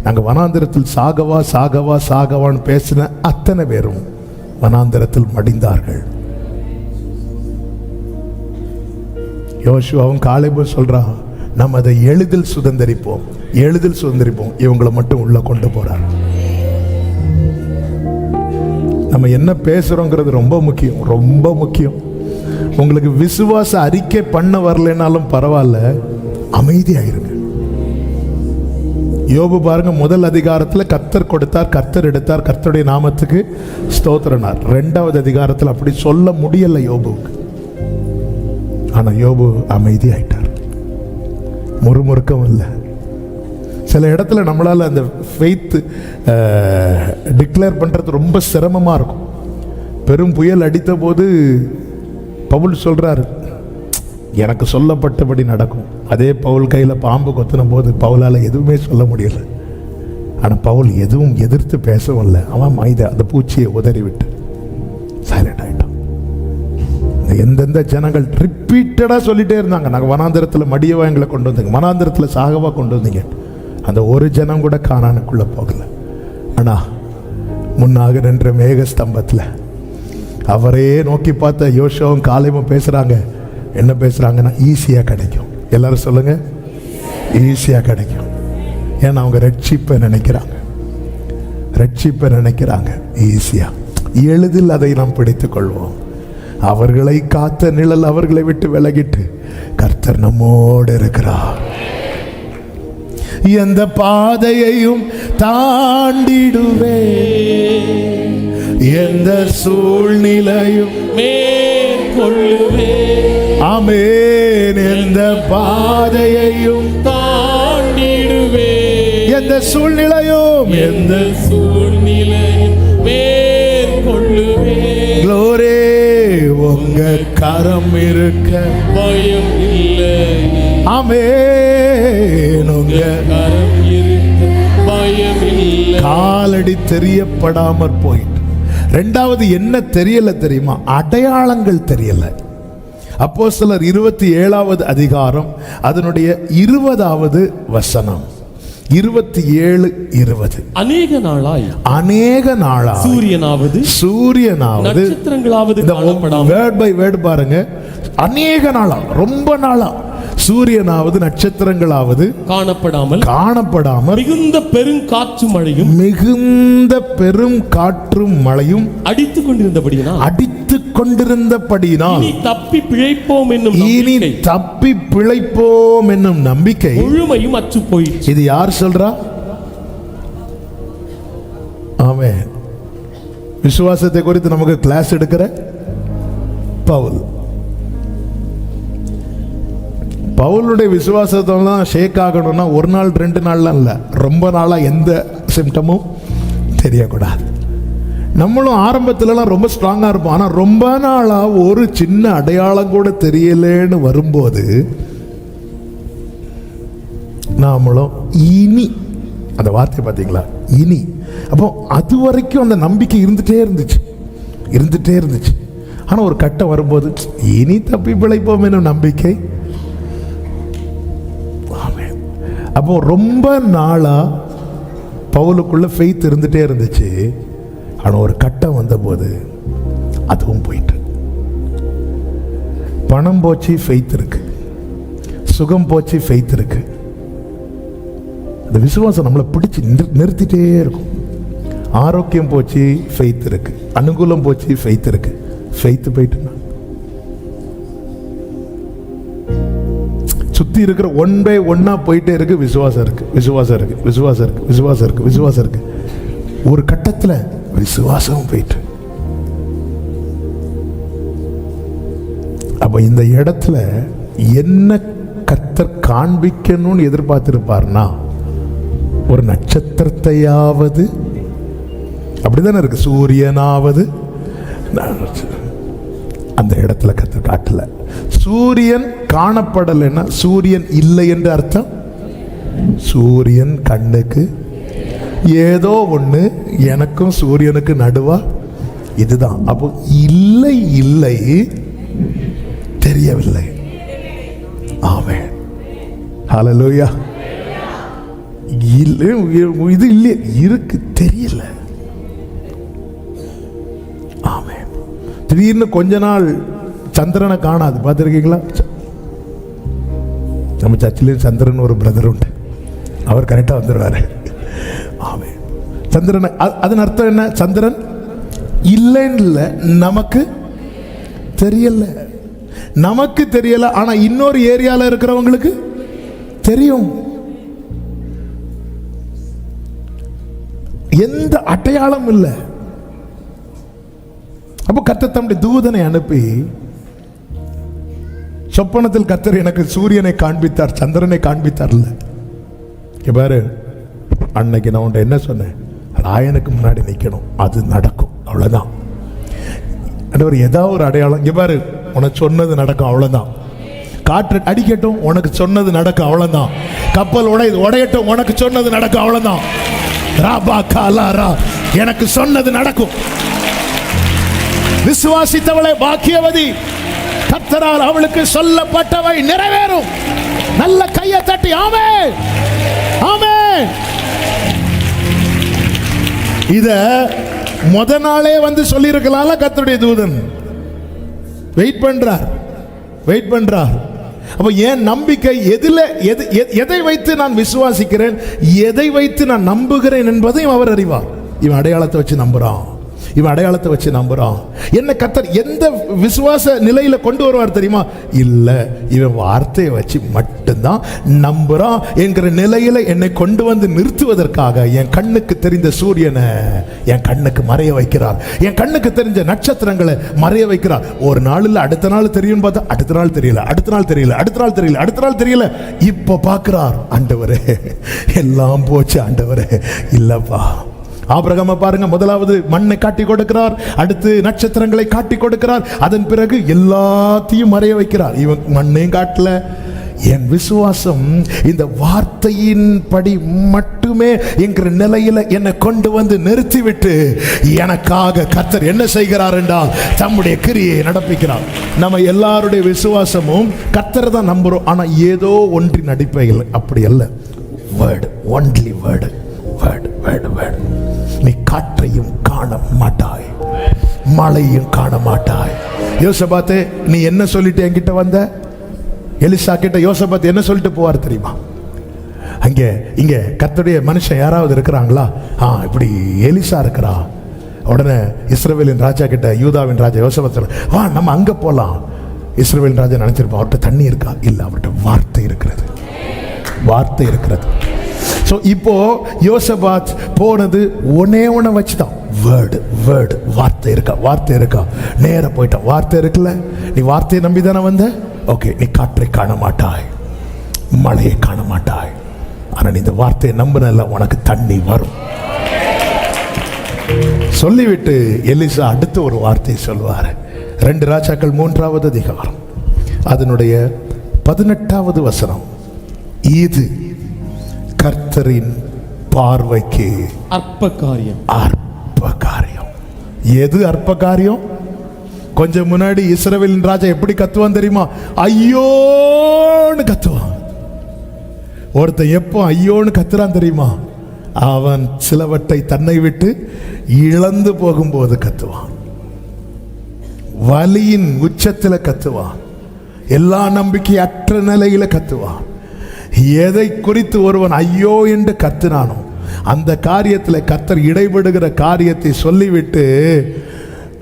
நாங்க வனாந்திரத்தில் சாகவா சாகவா சாகவான்னு பேசின அத்தனை பேரும் வனாந்திரத்தில் மடிந்தார்கள். யோசுவாவும் காலேபும் சொல்றான், நம்ம அதை எளிதில் சுதந்திரிப்போம், எளிதில் சுதந்திரிப்போம். இவங்களை மட்டும் உள்ள கொண்டு போறார். நம்ம என்ன பேசுறோங்கிறது ரொம்ப முக்கியம், ரொம்ப முக்கியம். உங்களுக்கு விசுவாச அறிக்கை பண்ண வரலனாலும் பரவாயில்ல, அமைதியாயிருங்க. யோபு பாருங்க, முதல் அதிகாரத்தில் கர்த்தர் கொடுத்தார், கர்த்தர் எடுத்தார், கர்த்தருடைய நாமத்துக்கு ஸ்தோத்திரனார். 2வது அதிகாரத்தில் அப்படி சொல்ல முடியல யோபுவுக்கு. ஆனா யோபு அமைதி ஆயிட்டார், முறுமுறுக்கம் இல்லை. சில இடத்துல நம்மளால அந்த ஃபெய்த் டிக்ளேர் பண்றது ரொம்ப சிரமமா இருக்கும். பெரும் புயல் அடித்த போது பவுல் சொல்றாரு, எனக்கு சொல்லப்பட்டபடி நடக்கும். அதே பவுல் கையில பாம்பு கொத்தின போது பவுலால எதுவுமே சொல்ல முடியல. ஆனா பவுல் எதுவும் எதிர்த்து பேசவும் இல்லை. அவன் அந்த பூச்சியை உதறி விட்டு சைலண்ட் ஆயிட்டான். எந்தெந்த ஜனங்கள் ரிப்பீட்டடா சொல்லிட்டே இருந்தாங்க, நாங்க வனாந்திரத்துல மடியவா எங்களை கொண்டு வந்தீங்க, வனாந்திரத்துல சாகவா கொண்டு வந்தீங்க. அந்த ஒரு ஜனம் கூட கானானுக்குள்ள போகல. ஆனா முன்னாக நின்ற மேக ஸ்தம்பத்துல அவரையே நோக்கி பார்த்த யோசுவாவும் காலேபும் பேசுறாங்க. என்ன பேசுறாங்கன்னா, ஈஸியா கிடைக்கும். எல்லாரும் சொல்லுங்க, ஈஸியா கிடைக்கும். ஏன்னா அவங்க ரட்சிப்பை நினைக்கிறாங்க, ரட்சிப்பை நினைக்கிறாங்க. ஈஸியா எளிதில் அதை நாம் பிடித்துக் கொள்வோம். அவர்களை காத்த நிழல் அவர்களை விட்டு விலகிட்டு கர்த்தர் நம்மோடு இருக்கிறார். எந்த பாதையையும் தாண்டிடுவே, எந்த சூழ்நிலையும் மேற்கொள்ளுவே. ஆமென். எந்த பாதையையும் தாண்டிடுவே, எந்த சூழ்நிலையும் மேற்கொள்ளுவே. க்ளோரி, உங்க கரம் இருக்க பயம் இல்லை. ஆமென். உங்க கரம் இருக்க பயம் இல்லை. காலடி தெரியப்படாமற் போயிட்டு. 2வது என்ன தெரியல தெரியுமா? அடையாளங்கள் தெரியல. அப்போஸ்தலர் 27வது அதிகாரம் அதனுடைய 20வது வசனம், 27:20. அநேக நாளாய் சூரியனாவது நட்சத்திரங்களாவது காணப்படாமல். வேர்ட் பை வேர்ட் பாருங்க. அநேக நாளா, ரொம்ப நாளா சூரியனாவது நட்சத்திரங்களாவது காணப்படாமல் மிகுந்த பெருங்காற்று மழையும் அடித்துக் கொண்டிருந்தபடியினால் இனி தப்பி பிழைப்போம் என்னும் நம்பிக்கை முழுமையும் அற்று போயிற்று. இது யார் சொல்றா? ஆமென். விசுவாசத்தை குறித்து நமக்கு கிளாஸ் எடுக்கிற பவுல். பவுலுடைய விசுவாசத்தெல்லாம் ஷேக் ஆகணும்னா 1 நாள் 2 நாள்லாம் இல்லை, ரொம்ப நாளா எந்த சிம்டமும் தெரியக்கூடாது. நம்மளும் ஆரம்பத்துலலாம் ரொம்ப ஸ்ட்ராங்கா இருப்போம். ஆனா ரொம்ப நாளா ஒரு சின்ன அடையாளம் கூட தெரியலன்னு வரும்போது நாமளும் இனி, அந்த வார்த்தை பார்த்தீங்களா, இனி. அப்போ அது வரைக்கும் அந்த நம்பிக்கை இருந்துட்டே இருந்துச்சு. ஆனால் ஒரு கட்டம் வரும்போது இனி தப்பி பிழைப்போம் என்னும் நம்பிக்கை. ஆமென். அப்போ ரொம்ப நாளா பவுலுக்குள்ள ஃபெய்த் இருந்துட்டே இருந்துச்சு. ஆனால் ஒரு கட்டம் வந்தபோது அதுவும் போயிட்டு. பணம் போச்சு, ஃபெய்த் இருக்கு. சுகம் போச்சு, ஃபெய்த் இருக்கு. இந்த விசுவாசம் நம்மளை பிடிச்சி நிறுத்திட்டே இருக்கும். ஆரோக்கியம் போச்சு, ஃபெய்த் இருக்கு. அனுகூலம் போச்சு, ஃபெய்த் இருக்கு. ஃபெய்த் போயிட்டுனா சுத்தி இருக்கிற ஒன் பை ஒன்னா போயிட்டே இருக்கு. விசுவாசம் இருக்கு. ஒரு கட்டத்துல விசுவாசம் போயிட்டு, அப்ப இந்த இடத்துல என்ன கர்த்தர் காண்பிக்கணும்னு எதிர்பார்த்திருப்பார்னா, ஒரு நட்சத்திரத்தையாவது, அப்படிதானே இருக்கு, சூரியனாவது. அந்த இடத்துல கர்த்தர் காட்டல. சூரியன் காணப்படலைன்னா சூரியன் இல்லை என்று அர்த்தம். சூரியன் கண்ணுக்கு ஏதோ ஒண்ணு, எனக்கும் சூரியனுக்கு நடுவா இதுதான். அப்போ இல்லை தெரியவில்லை. ஆமென். ஹல்லேலூயா. இது இல்லை, இருக்கு, தெரியல. ஆமென். திடீர்னு கொஞ்ச நாள் சந்திரனை காணாது. பார்த்துருக்கீங்களா? நம்ம சர்ச்சிலையும் சந்திரன் ஒரு பிரதர் உண்டு. அவர் கரெக்டாக வந்துடுவாரு. ஆமென். சந்திரனை, அதன் அர்த்தம் என்ன? சந்திரன் இல்லைன்னு இல்லை, நமக்கு தெரியல. நமக்கு தெரியல, ஆனா இன்னொரு ஏரியால இருக்கிறவங்களுக்கு தெரியும். எந்த அடையாளம் இல்லை. அப்போ கர்த்தர் தம்முடைய தூதனை அனுப்பி, சொப்பனத்தில் கர்த்தர் எனக்கு சூரியனை காண்பித்தார், சந்திரனை காண்பித்தார்ல. பாரு, அன்னைக்கு நான் உன்ட்ட என்ன சொன்னேன்? ராயனுக்கு முன்னாடி நிற்கணும், அது நடக்கும், அவ்வளவுதான். ஏதாவது ஒரு அடையாளம். இங்க பாரு, உனக்கு சொன்னது நடக்கும், அவ்வளவுதான். காற்று அடிக்கட்டும், உனக்கு சொன்னது நடக்கும், அவ்வளவுதான். கப்பல் உடையட்டும், உனக்கு சொன்னது நடக்கும், அவ்வளவுதான். ராபா காலாரா, எனக்கு சொன்னது நடக்கும். விசுவாசித்தவளை பாக்கியவதி, கர்த்தரால் அவளுக்கு சொல்லப்பட்டவை நிறைவேறும். நல்ல கையை தட்டி ஆமென், ஆமென். இத முத நாளே வந்து சொல்லி இருக்கலாம்ல. கர்த்தருடைய தூதன் வெயிட் பண்றார். அப்ப ஏன் நம்பிக்கை எதை வைத்து நான் விசுவாசிக்கிறேன், எதை வைத்து நான் நம்புகிறேன் என்பதையும் அவர் அறிவார். இவன் அடையாளத்தை வச்சு நம்புறான். என்ன கர்த்தர் எந்த விசுவாச நிலையில கொண்டு வருவார் தெரியுமா? இல்ல, இவன் வார்த்தையை வச்சு மட்டும்தான் நம்புறான் என்கிற நிலையில என்னை கொண்டு வந்து நிறுத்துவதற்காக என் கண்ணுக்கு தெரிந்த சூரியனை என் கண்ணுக்கு மறைய வைக்கிறார். என் கண்ணுக்கு தெரிஞ்ச நட்சத்திரங்களை மறைய வைக்கிறார். ஒரு நாள் இல்ல, அடுத்த நாள் தெரியும் பார்த்தா அடுத்த நாள் தெரியல. இப்ப பார்க்கிறார், ஆண்டவரே எல்லாம் போச்சு, ஆண்டவரே இல்லப்பா. ஆபிரகாமை பாருங்க, முதலாவது மண்ணை காட்டி கொடுக்கிறார், அடுத்து நட்சத்திரங்களை காட்டி கொடுக்கிறார், அதன் பிறகு எல்லாத்தையும் மறைய வைக்கிறார். இவன் மண்ணையும் காட்டல. என் விசுவாசம் இந்த வார்த்தையின் படி மட்டுமே என்கிற நிலையில என்னை கொண்டு வந்து நிறுத்திவிட்டு எனக்காக கர்த்தர் என்ன செய்கிறார் என்றால் தம்முடைய கிரியை நடப்பிக்கிறார். நம்ம எல்லாருடைய விசுவாசமும் கர்த்தரை தான் நம்புறோம், ஆனா ஏதோ ஒன்றின் அடிப்படையில் அப்படி அல்ல. Word, only word. நீ காற்றையும் காண மாட்டாய், மழையும் காண மாட்டாய். யோசபாத்தே, நீ என்ன சொல்லிட்டு என்கிட்ட வந்த? எலிசா கிட்ட யோசபாத் என்ன சொல்லிட்டு போவார் தெரியுமா? இங்க கர்த்தருடைய மனுஷன் யாராவது இருக்கிறாங்களா? இப்படி எலிசா இருக்கிறா. உடனே இஸ்ரவேலின் ராஜா கிட்ட, யூதாவின் ராஜா யோசபாத் சொல்ல, வா நம்ம அங்க போலாம். இஸ்ரவேலின் ராஜா நினைச்சிருப்பான், அவர்கிட்ட தண்ணி இருக்கா? இல்ல, அவர்கிட்ட வார்த்தை இருக்கிறது. இப்போ யோசபாத் போனது ஒன்னே வச்சுதான், வேர்டு. வார்த்தை இருக்கா? நேர போயிட்டான். வார்த்தை இருக்குல்ல, நீ வார்த்தையை நம்பி தானே வந்த. ஓகே, நீ காற்றை காண மாட்டாய், மழையை காண மாட்டாய், ஆனா நீ இந்த வார்த்தையை நம்பின உனக்கு தண்ணி வரும் சொல்லிவிட்டு எலிசா அடுத்து ஒரு வார்த்தையை சொல்வார். 2 ராஜாக்கள் 3வது அதிகாரம் அதனுடைய 18வது வசனம். இது கர்த்தரின் பார்வைக்கு அற்ப காரியம். அற்ப காரியம். எது அற்ப காரியம்? கொஞ்சம் முன்னாடி இஸ்ரவேலின் ராஜா எப்படி கத்துவான் தெரியுமா? ஐயோன்னு கத்துவான். ஒருத்தன் எப்போ ஐயோன்னு கத்துறான் தெரியுமா? அவன் சிலவற்றை தன்னை விட்டு இழந்து போகும்போது கத்துவான். வலியின் உச்சத்தில் கத்துவான். எல்லா நம்பிக்கையற்ற நிலையில கத்துவான். எதை குறித்து ஒருவன் ஐயோ என்று கத்தினானோ அந்த காரியத்தில் கர்த்தர் இடைபடுகிற காரியத்தை சொல்லிவிட்டு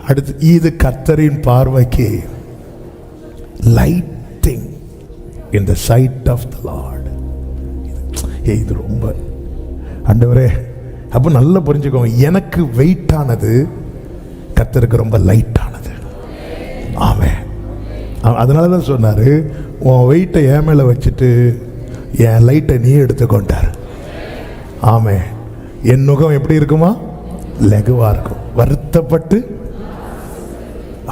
அடுத்து, இது கர்த்தரின் பார்வைக்கு lighting in the sight of the Lord. இது ரொம்ப ஆண்டவரே, அப்போ நல்லா புரிஞ்சுக்கோங்க, எனக்கு வெயிட் ஆனது கர்த்தருக்கு ரொம்ப லைட் ஆனது. ஆமென். அதனால தான் சொன்னார், உன் வெயிட்டை என் மேலே வச்சுட்டு என் லைட்டை நீ எடுத்துக்கொண்டார். ஆமென். என் நுகம் எப்படி இருக்குமா? லகுவா இருக்கும், வருத்தப்பட்டு.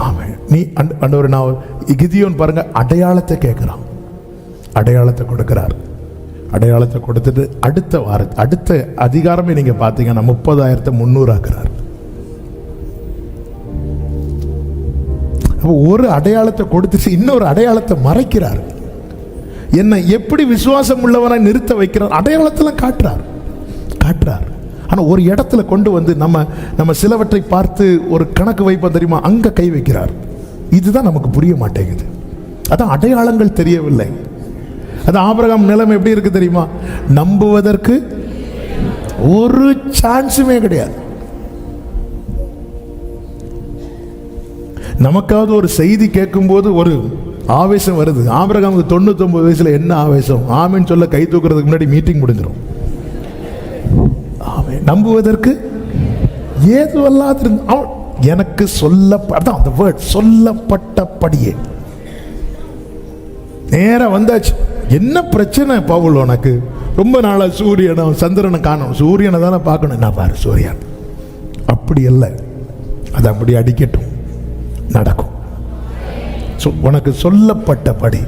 ஆமென். நீ ஆண்டவர், நான் கிதியோன் பாருங்க, அடையாளத்தை கேட்குறான், அடையாளத்தை கொடுக்கிறார். அடையாளத்தை கொடுத்துட்டு அடுத்த அதிகாரமே நீங்க பார்த்தீங்கன்னா 30,300 ஆக்குறார். ஒரு அடையாளத்தை கொடுத்துட்டு இன்னொரு அடையாளத்தை மறைக்கிறார். என்னை எப்படி விசுவாசம் உள்ளவனாய் நிறுத்த வைக்கிறார்? அடையாளத்தில் காட்டுறார். ஆனால் ஒரு இடத்துல கொண்டு வந்து நம்ம சிலவற்றை பார்த்து ஒரு கணக்கு வைப்போம் தெரியுமா? அங்கே கை வைக்கிறார். இதுதான் நமக்கு புரிய மாட்டேங்குது. அதான் அடையாளங்கள் தெரியவில்லை. அது ஆபிரகாம் நிலைமை எப்படி இருக்கு தெரியுமா? நம்புவதற்கு ஒரு சான்ஸுமே கிடையாது. நமக்காவது ஒரு செய்தி கேட்கும்போது ஒரு ஆவேசம் வருது. ஆபிரகாமுக்கு 99 வயசுல என்ன ஆவேசம்? ஆமென் சொல்ல கை தூக்குறதுக்கு முன்னாடி மீட்டிங் முடிஞ்சிடும். நம்புவதற்கு ஏதுவல்லாது எனக்கு சொல்லப்பட்டபடியே நேரா வந்தாச்சு. என்ன பிரச்சனை பவுல் உனக்கு? ரொம்ப நாளா சூரியனை சந்திரனை காணணும், சூரியனை தானே பார்க்கணும். நான் பாரு சூரியன் அப்படி இல்லை, அது அப்படி அடிக்கட்டும், நடக்கும். உனக்கு சொல்லப்பட்டபடி.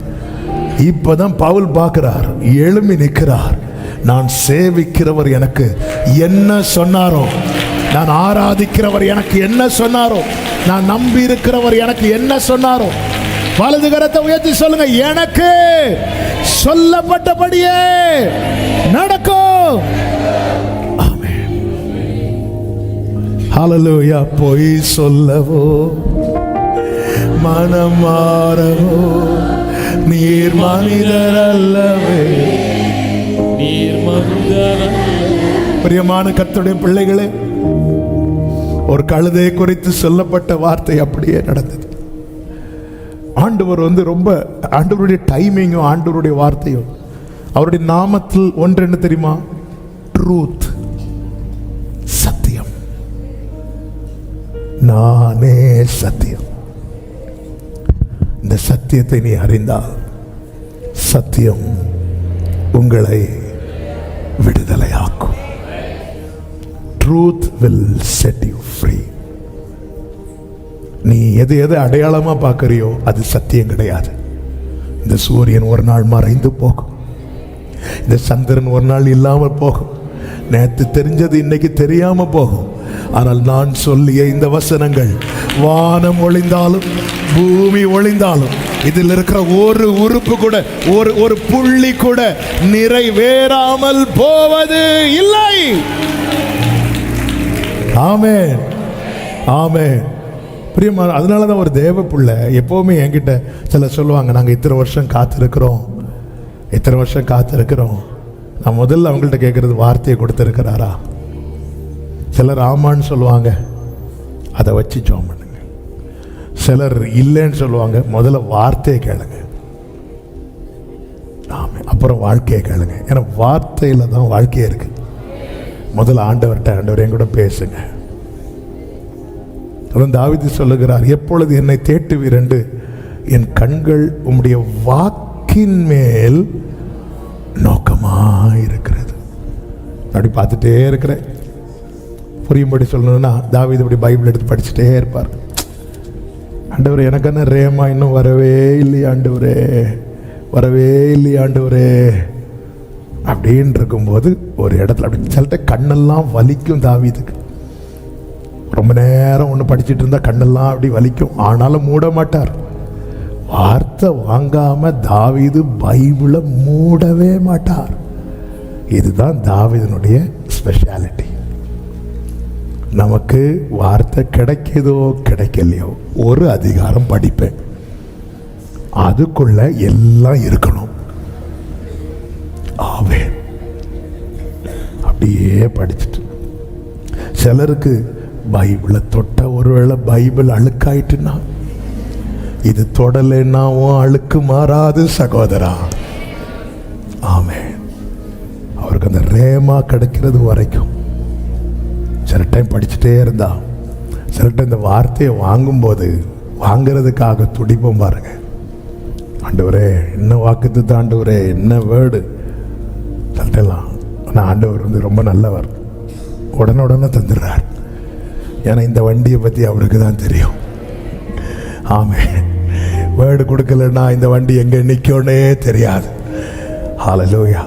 இப்பதான் பவுல் பார்க்கிறார், எழும்பி நிற்கிறார். நான் சேவிக்கிறவர் எனக்கு என்ன சொன்னாரோ, நான் ஆராதிக்கிறவர் எனக்கு என்ன சொன்னாரோ, நான் நம்பி இருக்கிறவர் எனக்கு என்ன சொன்னாரோ, வலது கரத்தை உயர்த்தி சொல்லுங்க, எனக்கு சொல்லப்பட்டபடியே நடக்கும். ஆமென். ஹல்லேலூயா. பொய் சொல்லவோ மனம் மாறவோ நீர் மனிதர் அல்லவே. பிரியமான கர்த்தருடைய பிள்ளைகளே, ஒரு கழுதை குறித்து சொல்லப்பட்ட வார்த்தை அப்படியே நடந்தது. ஆண்டவர் ரொம்ப ஆண்டவருடைய டைமிங்கும் ஆண்டவருடைய வார்த்தையும் அவருடைய நாமத்தில் ஒன்று என்ன தெரியுமா? ட்ரூத், சத்தியம். நானே சத்தியம். இந்த சத்தியத்தை நீ அறிந்தால் சத்தியம் உங்களை விடுதலையாக்கும். Truth will set you free. நீ எது அடையாளமா பார்க்கறியோ அது சத்தியம் கிடையாது. இந்த சூரியன் ஒரு நாள் மறைந்து போகும், இந்த சந்திரன் ஒரு நாள் இல்லாமல் போகும், நேற்று தெரிஞ்சது இன்னைக்கு தெரியாம போகும். ஆனால் நான் சொல்லிய இந்த வசனங்கள் வானம் ஒளிந்தாலும் பூமி ஒளிந்தாலும் இதில் இருக்கிற ஒரு உறுப்பு கூட, ஒரு புள்ளி கூட நிறைவேறாமல் போவது இல்லை. ஆமென், ஆமென். பிரியமான, அதனால தான் ஒரு தேவ பிள்ளை எப்போவுமே என்கிட்ட சில சொல்லுவாங்க, நாங்கள் இத்தனை வருஷம் காத்திருக்கிறோம். நான் முதல்ல அவங்கள்ட்ட கேட்குறது, வார்த்தையை கொடுத்துருக்கிறாரா? சிலர் ஆமான்னு சொல்லுவாங்க, அதை வச்சு ஜெபம் பண்ணுங்க. சிலர் இல்லைன்னு சொல்லுவாங்க, முதல்ல வார்த்தையை கேளுங்க, ஆமாம், அப்புறம் வாழ்க்கையை கேளுங்க. ஏன்னா வார்த்தையில் தான் வாழ்க்கையே இருக்கு. முதல்ல ஆண்டவர் என் கூட பேசுங்க. அதான் தாவீது சொல்லுகிறார், எப்பொழுது என்னை தேட்டுவீர் என்று என் கண்கள் உம்முடைய வாக்கின் மேல் நோக்கமாயிருக்கிறது. அப்படி பார்த்துட்டே இருக்கிறேன். புரியும்படி சொல்லணும்னா தாவீது இப்படி பைபிள் எடுத்து படிச்சுட்டே இருப்பார். ஆண்டவர், எனக்கு என்ன ரேமா இன்னும் வரவே இல்லையா ஆண்டவரே, அப்படின்னு இருக்கும்போது ஒரு இடத்துல அப்படி சிலட்ட கண்ணெல்லாம் வலிக்கும் தாவீதுக்கு. ரொம்ப நேரம் ஒன்று படிச்சுட்டு இருந்தா கண்ணெல்லாம் அப்படி வலிக்கும், ஆனாலும் மூட மாட்டார். வார்த்தை வாங்காம தாவீது பைபிளை மூடவே மாட்டார். இதுதான் தாவீதினுடைய ஸ்பெஷாலிட்டி. நமக்கு வார்த்தை கிடைக்குதோ கிடைக்கலையோ ஒரு அதிகாரம் படிப்பேன், அதுக்குள்ள எல்லாம் இருக்கணும். ஆமென். அப்படியே படிச்சுட்டு சிலருக்கு பைபிளை தொட்ட ஒருவேளை பைபிள் அழுக்காயிட்டுன்னா, இது தொடலைன்னாவும் அழுக்கு மாறாது சகோதரா. ஆமென். அவருக்கு அந்த ரேமா கிடைக்கிறது வரைக்கும் சில டைம் படிச்சுட்டே இருந்தா, சில டைம் இந்த வார்த்தையை வாங்கும்போது வாங்கிறதுக்காக துடிப்போம் பாருங்க. ஆண்டவரே என்ன வாக்குத்தத்தம், ஆண்டவரே என்ன வேர்டு சொல்லிட்டலாம். ஆனால் ஆண்டவர் வந்து ரொம்ப நல்லவர், உடனே தந்துடுறார். ஏன்னா இந்த வண்டியை பற்றி அவருக்கு தான் தெரியும். ஆமென். வேர்டு கொடுக்கலன்னா இந்த வண்டி எங்கே நிற்கோன்னே தெரியாது. ஹல்லேலூயா.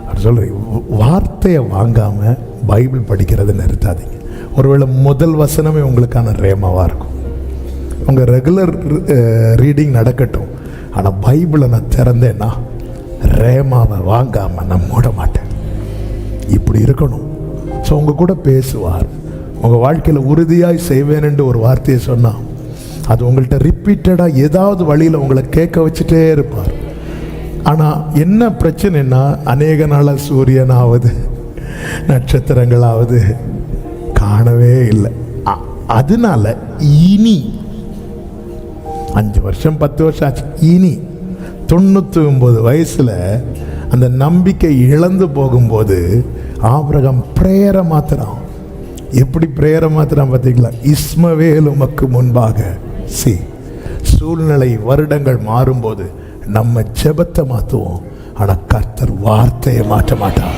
அப்படி சொல்கிறேன், வார்த்தையை வாங்காமல் பைபிள் படிக்கிறத நிறுத்தாதீங்க. ஒருவேளை முதல் வசனமே உங்களுக்கான ரேமாவாக இருக்கும். உங்கள் ரெகுலர் ரீடிங் நடக்கட்டும், ஆனால் பைபிளை நான் திறந்தேன்னா ரேமாவை வாங்காமல் நான் மூட மாட்டேன். இப்படி இருக்கணும். ஸோ உங்கள் கூட பேசுவார், உங்கள் வாழ்க்கையில் உறுதியாய் செய்வேன் என்று ஒரு வார்த்தையை சொன்னால் அது உங்கள்கிட்ட ரிப்பீட்டடாக ஏதாவது வழியில் உங்களை கேட்க வச்சுட்டே இருப்பார். ஆனால் என்ன பிரச்சனைன்னா, அநேக நாளாக சூரியனாவது நட்சத்திரங்களாவது காணவே இல்லை. அதனால இனி 5 வருஷம் 10 வருஷம் ஆச்சு, இனி 99 வயசில் அந்த நம்பிக்கை இழந்து போகும்போது ஆபிரகாம் பிரேயரை மாத்திரம். எப்படி பிரேயரை மாத்திரம் பார்த்தீங்களா? இஸ்மவேல் உமக்கு முன்பாக சூழ்நிலை வருடங்கள் மாறும்போது நம்ம ஜெபத்தை மாற்றுவோம், ஆனால் கர்த்தர் வார்த்தையை மாற்ற மாட்டார்.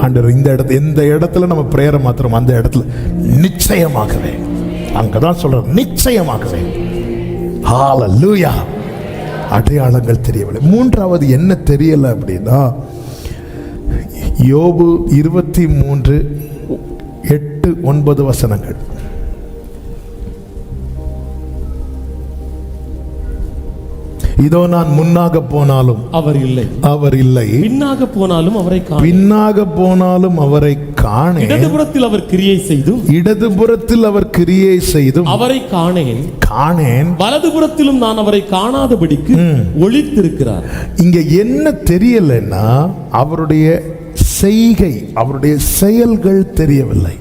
ஆண்டவர் எந்த இடத்துல நம்ம பிரேயரை மாத்திரம் அந்த இடத்துல நிச்சயமாகவே, அங்கதான் சொல்ற நிச்சயமாகவே. ஹல்லேலூயா. அடையாளங்கள் தெரியவில்லை. மூன்றாவது என்ன தெரியல அப்படின்னா, யோபு 23:8-9 வசனங்கள். இதோ நான் முன்னாக போனாலும் அவர் இல்லை, அவர் இல்லை, பின்னாக போனாலும் அவரை காணேன், பின்னாக போனாலும் அவரை காணேன், இடதுபுறத்தில் அவர் கிரியை செய்தும், இடதுபுறத்தில் அவர் கிரியை செய்தும் அவரை காணேன், காணேன், வலதுபுறத்திலும் நான் அவரை காணாதபடிக்கு ஒளித்திருக்கிறார். இங்க என்ன தெரியலன்னா, அவருடைய செய்கை, அவருடைய செயல்கள் தெரியவில்லை.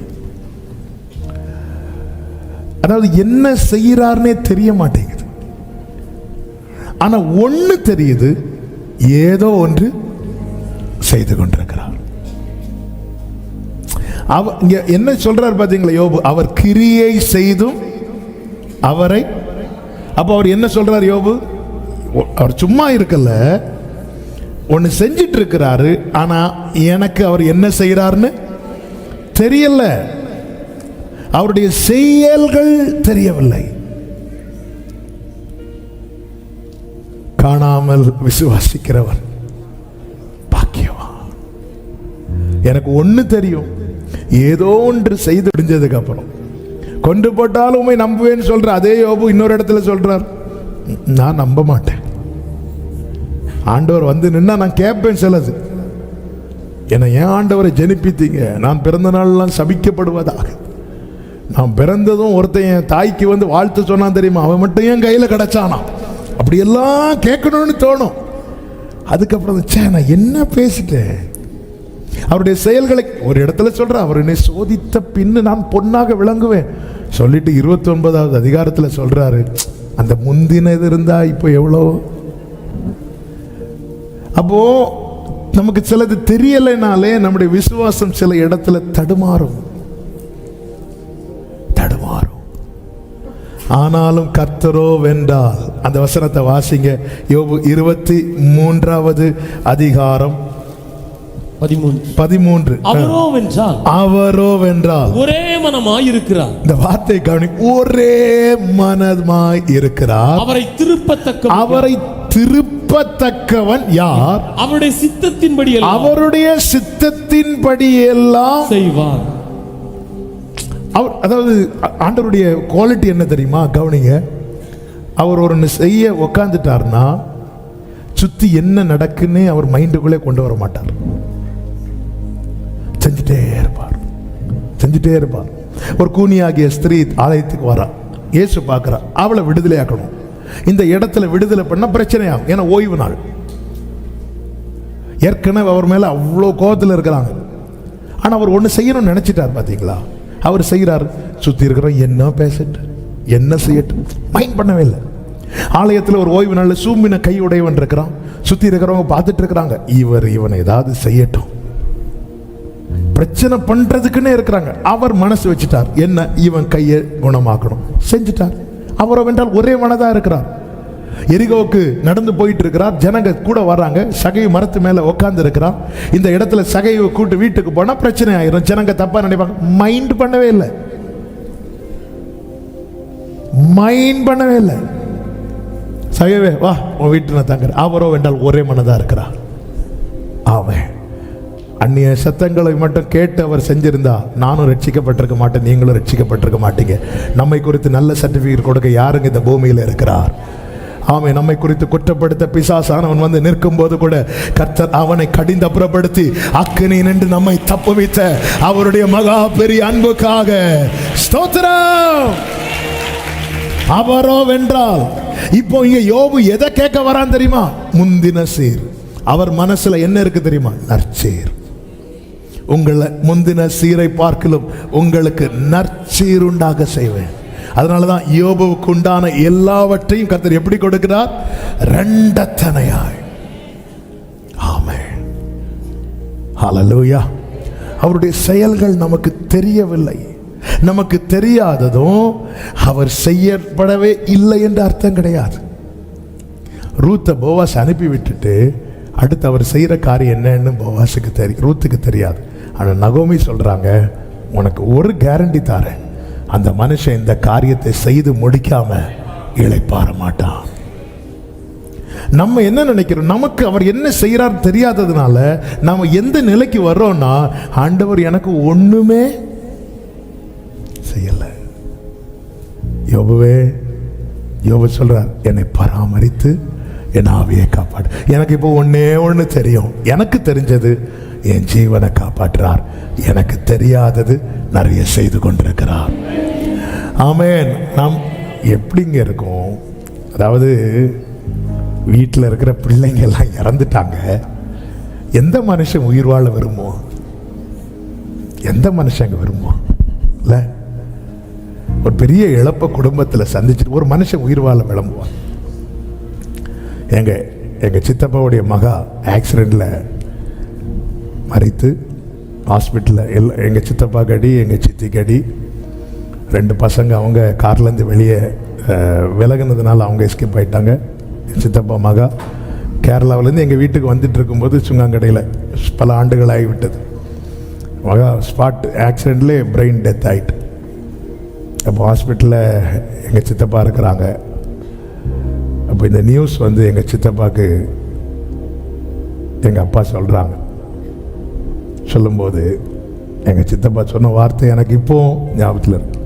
அதாவது என்ன செய்யறாருன்னே தெரிய மாட்டேங்குது. ஆனா ஒண்ணு தெரியுது, ஏதோ ஒன்று செய்து கொண்டிருக்கிறார். இங்க என்ன சொல்றார் பாத்தீங்களா யோபு? அவர் கிரியை செய்தும் அவரை, அப்ப அவர் என்ன சொல்றார் யோபு? அவர் சும்மா இருக்கல, ஒன்னு செஞ்சிட்டு இருக்கிறாரு. ஆனா எனக்கு அவர் என்ன செய்யறாருன்னு தெரியல, அவருடைய செயல்கள் தெரியவில்லை. காணாமல் விசுவாசிக்கிறவர் பாக்கியவான். எனக்கு ஒண்ணு தெரியும், ஏதோ ஒன்று செய்து முடிஞ்சதுக்கு அப்புறம் கொண்டு போட்டாலும் உண்மை நம்புவேன்னு சொல்ற அதே யோபு இன்னொரு இடத்துல சொல்றார், நான் நம்ப மாட்டேன். ஆண்டவர் வந்து நின்னா நான் கேட்பேன் சிலது, என்னை ஏன் ஆண்டவரை ஜெனிப்பித்தீங்க? நான் பிறந்த நாள்லாம் சபிக்கப்படுவதாக. நான் பிறந்ததும் ஒருத்தன் என் தாய்க்கு வந்து வாழ்த்து சொன்னான் தெரியுமா, அவன் மட்டும் என் கையில் கிடைச்சானா? அப்படியெல்லாம் கேட்கணும்னு தோணும். அதுக்கப்புறம் நான் என்ன பேசிட்டேன்? அவருடைய செயல்களை ஒரு இடத்துல சொல்ற, அவர் என்னை சோதித்த பின்னு நான் பொன்னாக விளங்குவேன் சொல்லிட்டு 29வது அதிகாரத்தில் சொல்றாரு, அந்த முந்தினது இருந்தா இப்போ எவ்வளோ. அப்போ நமக்கு சிலது தெரியலைனாலே நம்முடைய விசுவாசம் சில இடத்துல தடுமாறும். ஆனாலும் கர்த்தரோ வென்றால், அந்த வசனத்தை வாசிங்க. யோபு 23வது அதிகாரம் 13. அவரோ வென்றால் ஒரே மனமாய் இருக்கிறார். இந்த வார்த்தை கவனி, ஒரே மனமாய் இருக்கிறார். அவரை திருப்பத்தக்க துப்பத்தக்கவன் யார்? அவருடைய சித்தத்தின்படி அவருடைய சித்தத்தின்படி எல்லாம் செய்வார். அதாவது ஆண்டவருடைய குவாலிட்டி என்ன தெரியுமா? கவனிங்க. அவர் ஒரு செய்ய உக்காந்துட்டார்னா சுத்தி என்ன நடக்குன்னு அவர் மைண்டுக்குள்ளே கொண்டு வர மாட்டார். செஞ்சுட்டே இருப்பார். ஒரு கூனியாகிய ஸ்திரீ ஆலயத்துக்கு வரா, இயேசு பார்க்கிறா, அவளை விடுதலை ஆக்கணும். இந்த இடத்துல விடுதலை பண்ண பிரச்சனையாகும். ஏன்னா ஓய்வு நாள். ஏற்கனவே அவர் மேல அவ்வளோ கோபத்தில் இருக்கிறாங்க. ஆனா அவர் ஒன்று செய்யணும்னு நினைச்சிட்டார். பார்த்தீங்களா? அவர் செய்கிறார். சுத்தி இருக்கிற என்ன பேசட்டு என்ன செய்யட்டு மைண்ட் பண்ணவே இல்லை. ஆலயத்தில் ஒரு ஓய்வு நாள் சூம்பின கை உடையவன் இருக்கிறான். சுத்தி இருக்கிறவங்க பார்த்துட்டு இருக்கிறாங்க, இவனை ஏதாவது செய்யட்டும், பிரச்சனை பண்றதுக்குன்னே இருக்கிறாங்க. அவர் மனசு வச்சுட்டார், என்ன இவன் கையை குணமாக்கணும். செஞ்சுட்டார். அவரை வென்றால் ஒரே மனதா இருக்கிறார். எரிகோவுக்கு நடந்து போயிட்டு இருக்கிறார். ஜனங்க கூட வர்றாங்க. சகையை மரத்து மேல உட்கார்ந்து இருக்கிறார். இந்த இடத்துல சகையை கூட்டு வீட்டுக்கு போனா பிரச்சனை ஆயிரும். ஜனங்க தப்பா நினைப்பாங்க. மைண்ட் பண்ணவே இல்லை. சகைவே வா, உன் வீட்டுல தங்குற. அவரோ வென்றால் ஒரே மனதா இருக்கிறார். அவன் அந்நிய சத்தங்களை மட்டும் கேட்டு அவர் செஞ்சிருந்தா நானும் ரட்சிக்கப்பட்டிருக்க மாட்டேன், நீங்களும் ரட்சிக்கப்பட்டிருக்க மாட்டீங்க. நம்மை குறித்து நல்ல சர்டிபிகேட் கொடுக்க யாருங்க இந்த பூமியில் இருக்கிறார்? ஆமே. நம்மை குறித்து குற்றப்படுத்த பிசாசானவன் வந்து நிற்கும் போது கூட கர்த்தர் அவனை கடிந்து அப்புறப்படுத்தி அக்கினி நின்று நம்மை தப்புவித்த அவருடைய மகா பெரிய அன்புக்காக ஸ்தோத்திரம். அவரோ வென்றால். இப்போ இங்க யோபு எதை கேட்க வரான் தெரியுமா? முந்தின சீர். அவர் மனசுல என்ன இருக்கு தெரியுமா? நற்சீர். உங்களை முந்தின சீரை பார்க்கலும் உங்களுக்கு நற்சீர் உண்டாக செய்வேன். அதனாலதான் யோபுவுக்கு உண்டான எல்லாவற்றையும் கர்த்தர் எப்படி கொடுக்கிறார்? இரண்டத்தனையாய். ஆமென். ஹல்லேலூயா. அவருடைய செயல்கள் நமக்கு தெரியவில்லை. நமக்கு தெரியாததும் அவர் செய்யப்படவே இல்லை என்று அர்த்தம் கிடையாது. ரூத்தை போவாஸ் அனுப்பி விட்டுட்டு அடுத்து அவர் செய்யற காரியம் என்னன்னு போவாஸுக்கு தெரியும், ரூத்துக்கு தெரியாது. ஆனால் நகோமி சொல்றாங்க, உனக்கு ஒரு கேரண்டி தாரேன், அந்த மனுஷன் இந்த காரியத்தை செய்து முடிக்காம இளைப்பாற மாட்டான். நம்ம என்ன நினைக்கிறோம்? நமக்கு அவர் என்ன செய்யறார் தெரியாததுனால நாம எந்த நிலைக்கு வர்றோம்னா, ஆண்டவர் எனக்கு ஒண்ணுமே செய்யல. யோபு சொல்றார், என்னை பராமரித்து என் ஆவியை காப்பாடு. எனக்கு இப்போ ஒண்ணு தெரியும். எனக்கு தெரிஞ்சது என் ஜீவனை காப்பாற்றுறார். எனக்கு தெரியாதது நிறைய செய்து கொண்டிருக்கிறார். ஆமென். நாம் எப்படிங்க இருக்கோம்? அதாவது வீட்டில் இருக்கிற பிள்ளைங்க எல்லாம் இறந்துட்டாங்க. எந்த மனுஷன் உயிர் வாழ விரும்புவோம்? எந்த மனுஷங்க விரும்புவோம்? இல்லை, ஒரு பெரிய இழப்ப குடும்பத்தில் சந்திச்சுட்டு ஒரு மனுஷன் உயிர் வாழ விளம்புவான். எங்க சித்தப்பாவுடைய மகா ஆக்சிடென்ட்ல மறித்து ஹாஸ்பிட்டலில் எங்கள் சித்தப்பா கடி, எங்கள் சித்தி கடி, 2 பசங்க அவங்க கார்லேருந்து வெளியே விலகுனதுனால அவங்க எஸ்கேப் ஆகிட்டாங்க. சித்தப்பா மகா கேரளாவிலேருந்து எங்கள் வீட்டுக்கு வந்துட்டு இருக்கும்போது சுங்காங்கடையில் பல ஆண்டுகள் ஆகிவிட்டது. மகா ஸ்பாட் ஆக்சிடெண்ட்லேயே பிரெயின் டெத் ஆகிட்டு. அப்போ ஹாஸ்பிட்டலில் எங்கள் சித்தப்பா இருக்கிறாங்க. அப்போ இந்த நியூஸ் வந்து எங்கள் சித்தப்பாவுக்கு எங்கள் அப்பா சொல்கிறாங்க. சொல்லும்போது எங்கள் சித்தப்பா சொன்ன வார்த்தை எனக்கு இப்போ ஞாபகத்தில் இருக்கு.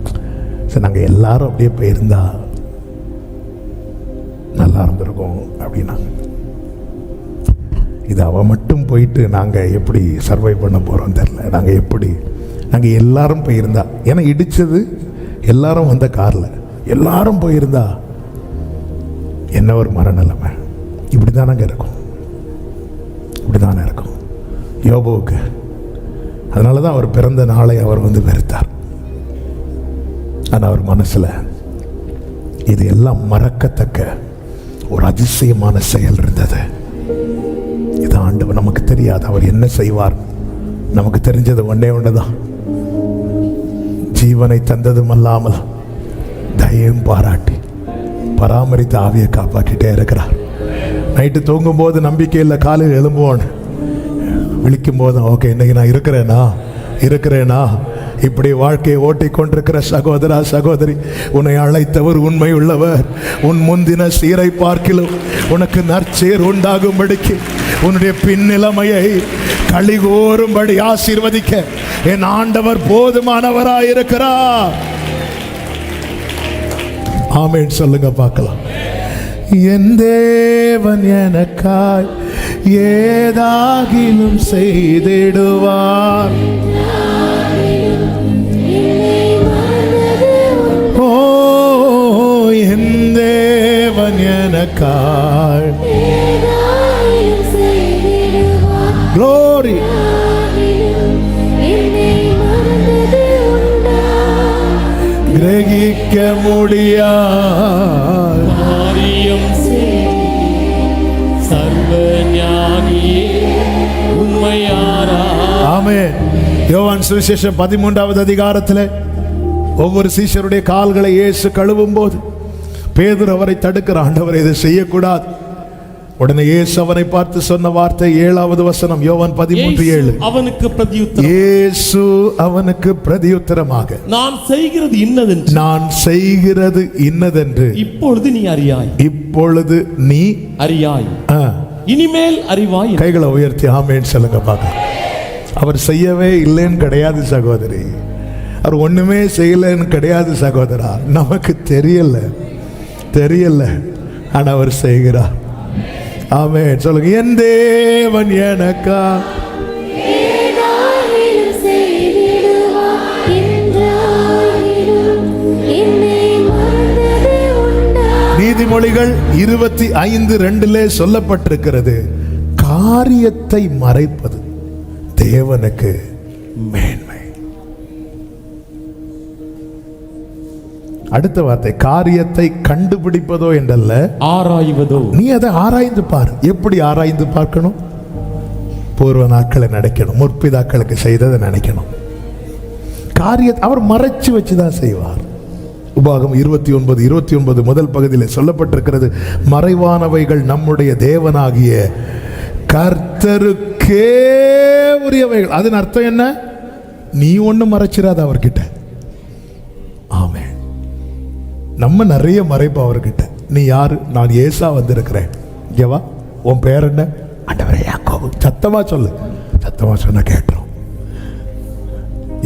சரி, நாங்கள் எல்லாரும் அப்படியே போயிருந்தா நல்லா இருந்திருக்கோம் அப்படின்னாங்க. இது அவன் மட்டும் போயிட்டு நாங்கள் எப்படி சர்வை பண்ண போகிறோம் தெரில. நாங்கள் எல்லாரும் போயிருந்தா, ஏன்னா இடித்தது எல்லாரும் வந்த காரில் எல்லாரும் போயிருந்தா என்ன ஒரு மனநிலைமை. இப்படி தானங்க இருக்கும், இப்படி தானே இருக்கும் யோபுவுக்கு. அதனால தான் அவர் பிறந்த நாளை அவர் வந்து வெறுத்தார். ஆனால் அவர் மனசில் இது எல்லாம் மறக்கத்தக்க ஒரு அதிசயமான செயல் இருந்தது. இது ஆண்டவர் நமக்கு தெரியாது அவர் என்ன செய்வார். நமக்கு தெரிஞ்சது ஒன்று தான், ஜீவனை தந்ததும் அல்லாமல் தயவும் பாராட்டி பராமரித்து ஆவியை காப்பாற்றிட்டே இருக்கிறார். நைட்டு தூங்கும் போது நம்பிக்கையில் காலையில் எழும்புவோன்னு விழிக்கும் போது, ஓகே இன்னைக்கு நான் இருக்கிறேனா இப்படி வாழ்க்கையை ஓட்டிக்கொண்டிருக்கிற சகோதரா சகோதரி, உன்னை அழைத்தவர் உண்மை உள்ளவர். உன் முந்தின சீரை பார்க்கிலும் உனக்கு நற்சேர் உண்டாகும்படிக்கு உன்னுடைய பின்னிலைமையை களிகூறும்படி ஆசீர்வதிக்க என் ஆண்டவர் போதுமானவராயிருக்கிறார். ஆமென் சொல்லுங்க பார்க்கலாம். என் தேவன் எனக்காய் ஏதாகிலும் செய்திடுவார். ஓ என் தேவன் எனக்காய் glory. கிரகிக்க முடியாத காரியம் சர்வஞானியே உண்மையாரா. ஆமென். யோவான் சுவிசேஷம் 13வது அதிகாரத்தில் ஒவ்வொரு சீஷருடைய கால்களை இயேசு கழுவும் போது பேதுரு அவரை தடுக்கிற, ஆண்டவரை இதை செய்யக்கூடாது. உடனே இயேசு அவனை பார்த்து சொன்ன வார்த்தை 7வது வசனம், யோவான் 13:7. அவனுக்கு பிரதியுத்தரம், இயேசு அவனுக்கு பிரதியுத்தரமாக, நான் செய்கிறது இன்னதென்று, நான் செய்கிறது இன்னதென்று இப்பொழுது நீ அறியாய், இப்பொழுது நீ அறியாய், இனிமேல் அறிவாய். கைகளை உயர்த்தி ஆமென் சொல்லுங்க பார்க்கலாம். அவர் செய்யவே இல்லைன்னு கிடையாது சகோதரி, அவர் ஒண்ணுமே செய்யலைன்னு கிடையாது சகோதரா. நமக்கு தெரியல ஆனா அவர் செய்கிறார். ஆமென் சொல்லுங்க. என் தேவன் எனக்கா நீதிமொழிகள் 25:2 சொல்லப்பட்டிருக்கிறது, காரியத்தை மறைப்பது தேவனுக்கு மேன்மை. அடுத்த வார்த்தை, காரியத்தை கண்டுபிடிப்பதோ என்றல்ல, ஆராய்வதோ. நீ அதை ஆராய்ந்து பார். எப்படி ஆராய்ந்து பார்க்கணும்? பூர்வ நாட்களை நினைக்கணும், முற்பிதாக்களுக்கு செய்ததை நினைக்கணும். காரியத்தை அவர் மறைச்சு வச்சுதான் செய்வார். உபாகம் 29:29 முதல் பகுதியில் சொல்லப்பட்டிருக்கிறது, மறைவானவைகள் நம்முடைய தேவனாகிய கர்த்தருக்கே உரியவைகள். அதன் அர்த்தம் என்ன? நீ ஒன்னும் மறைச்சிடாத அவர்கிட்ட. ஆமென். நம்ம நிறைய மறைப்போம் அவர்கிட்ட. நீ யாரு? நான் ஏசா வந்திருக்கிறேன். இங்கவா. உன் பேர் என்ன? ஆண்டவரே யாக்கோபு. சத்தமா சொல்லு. சத்தமா சொன்ன கேட்டுரும்.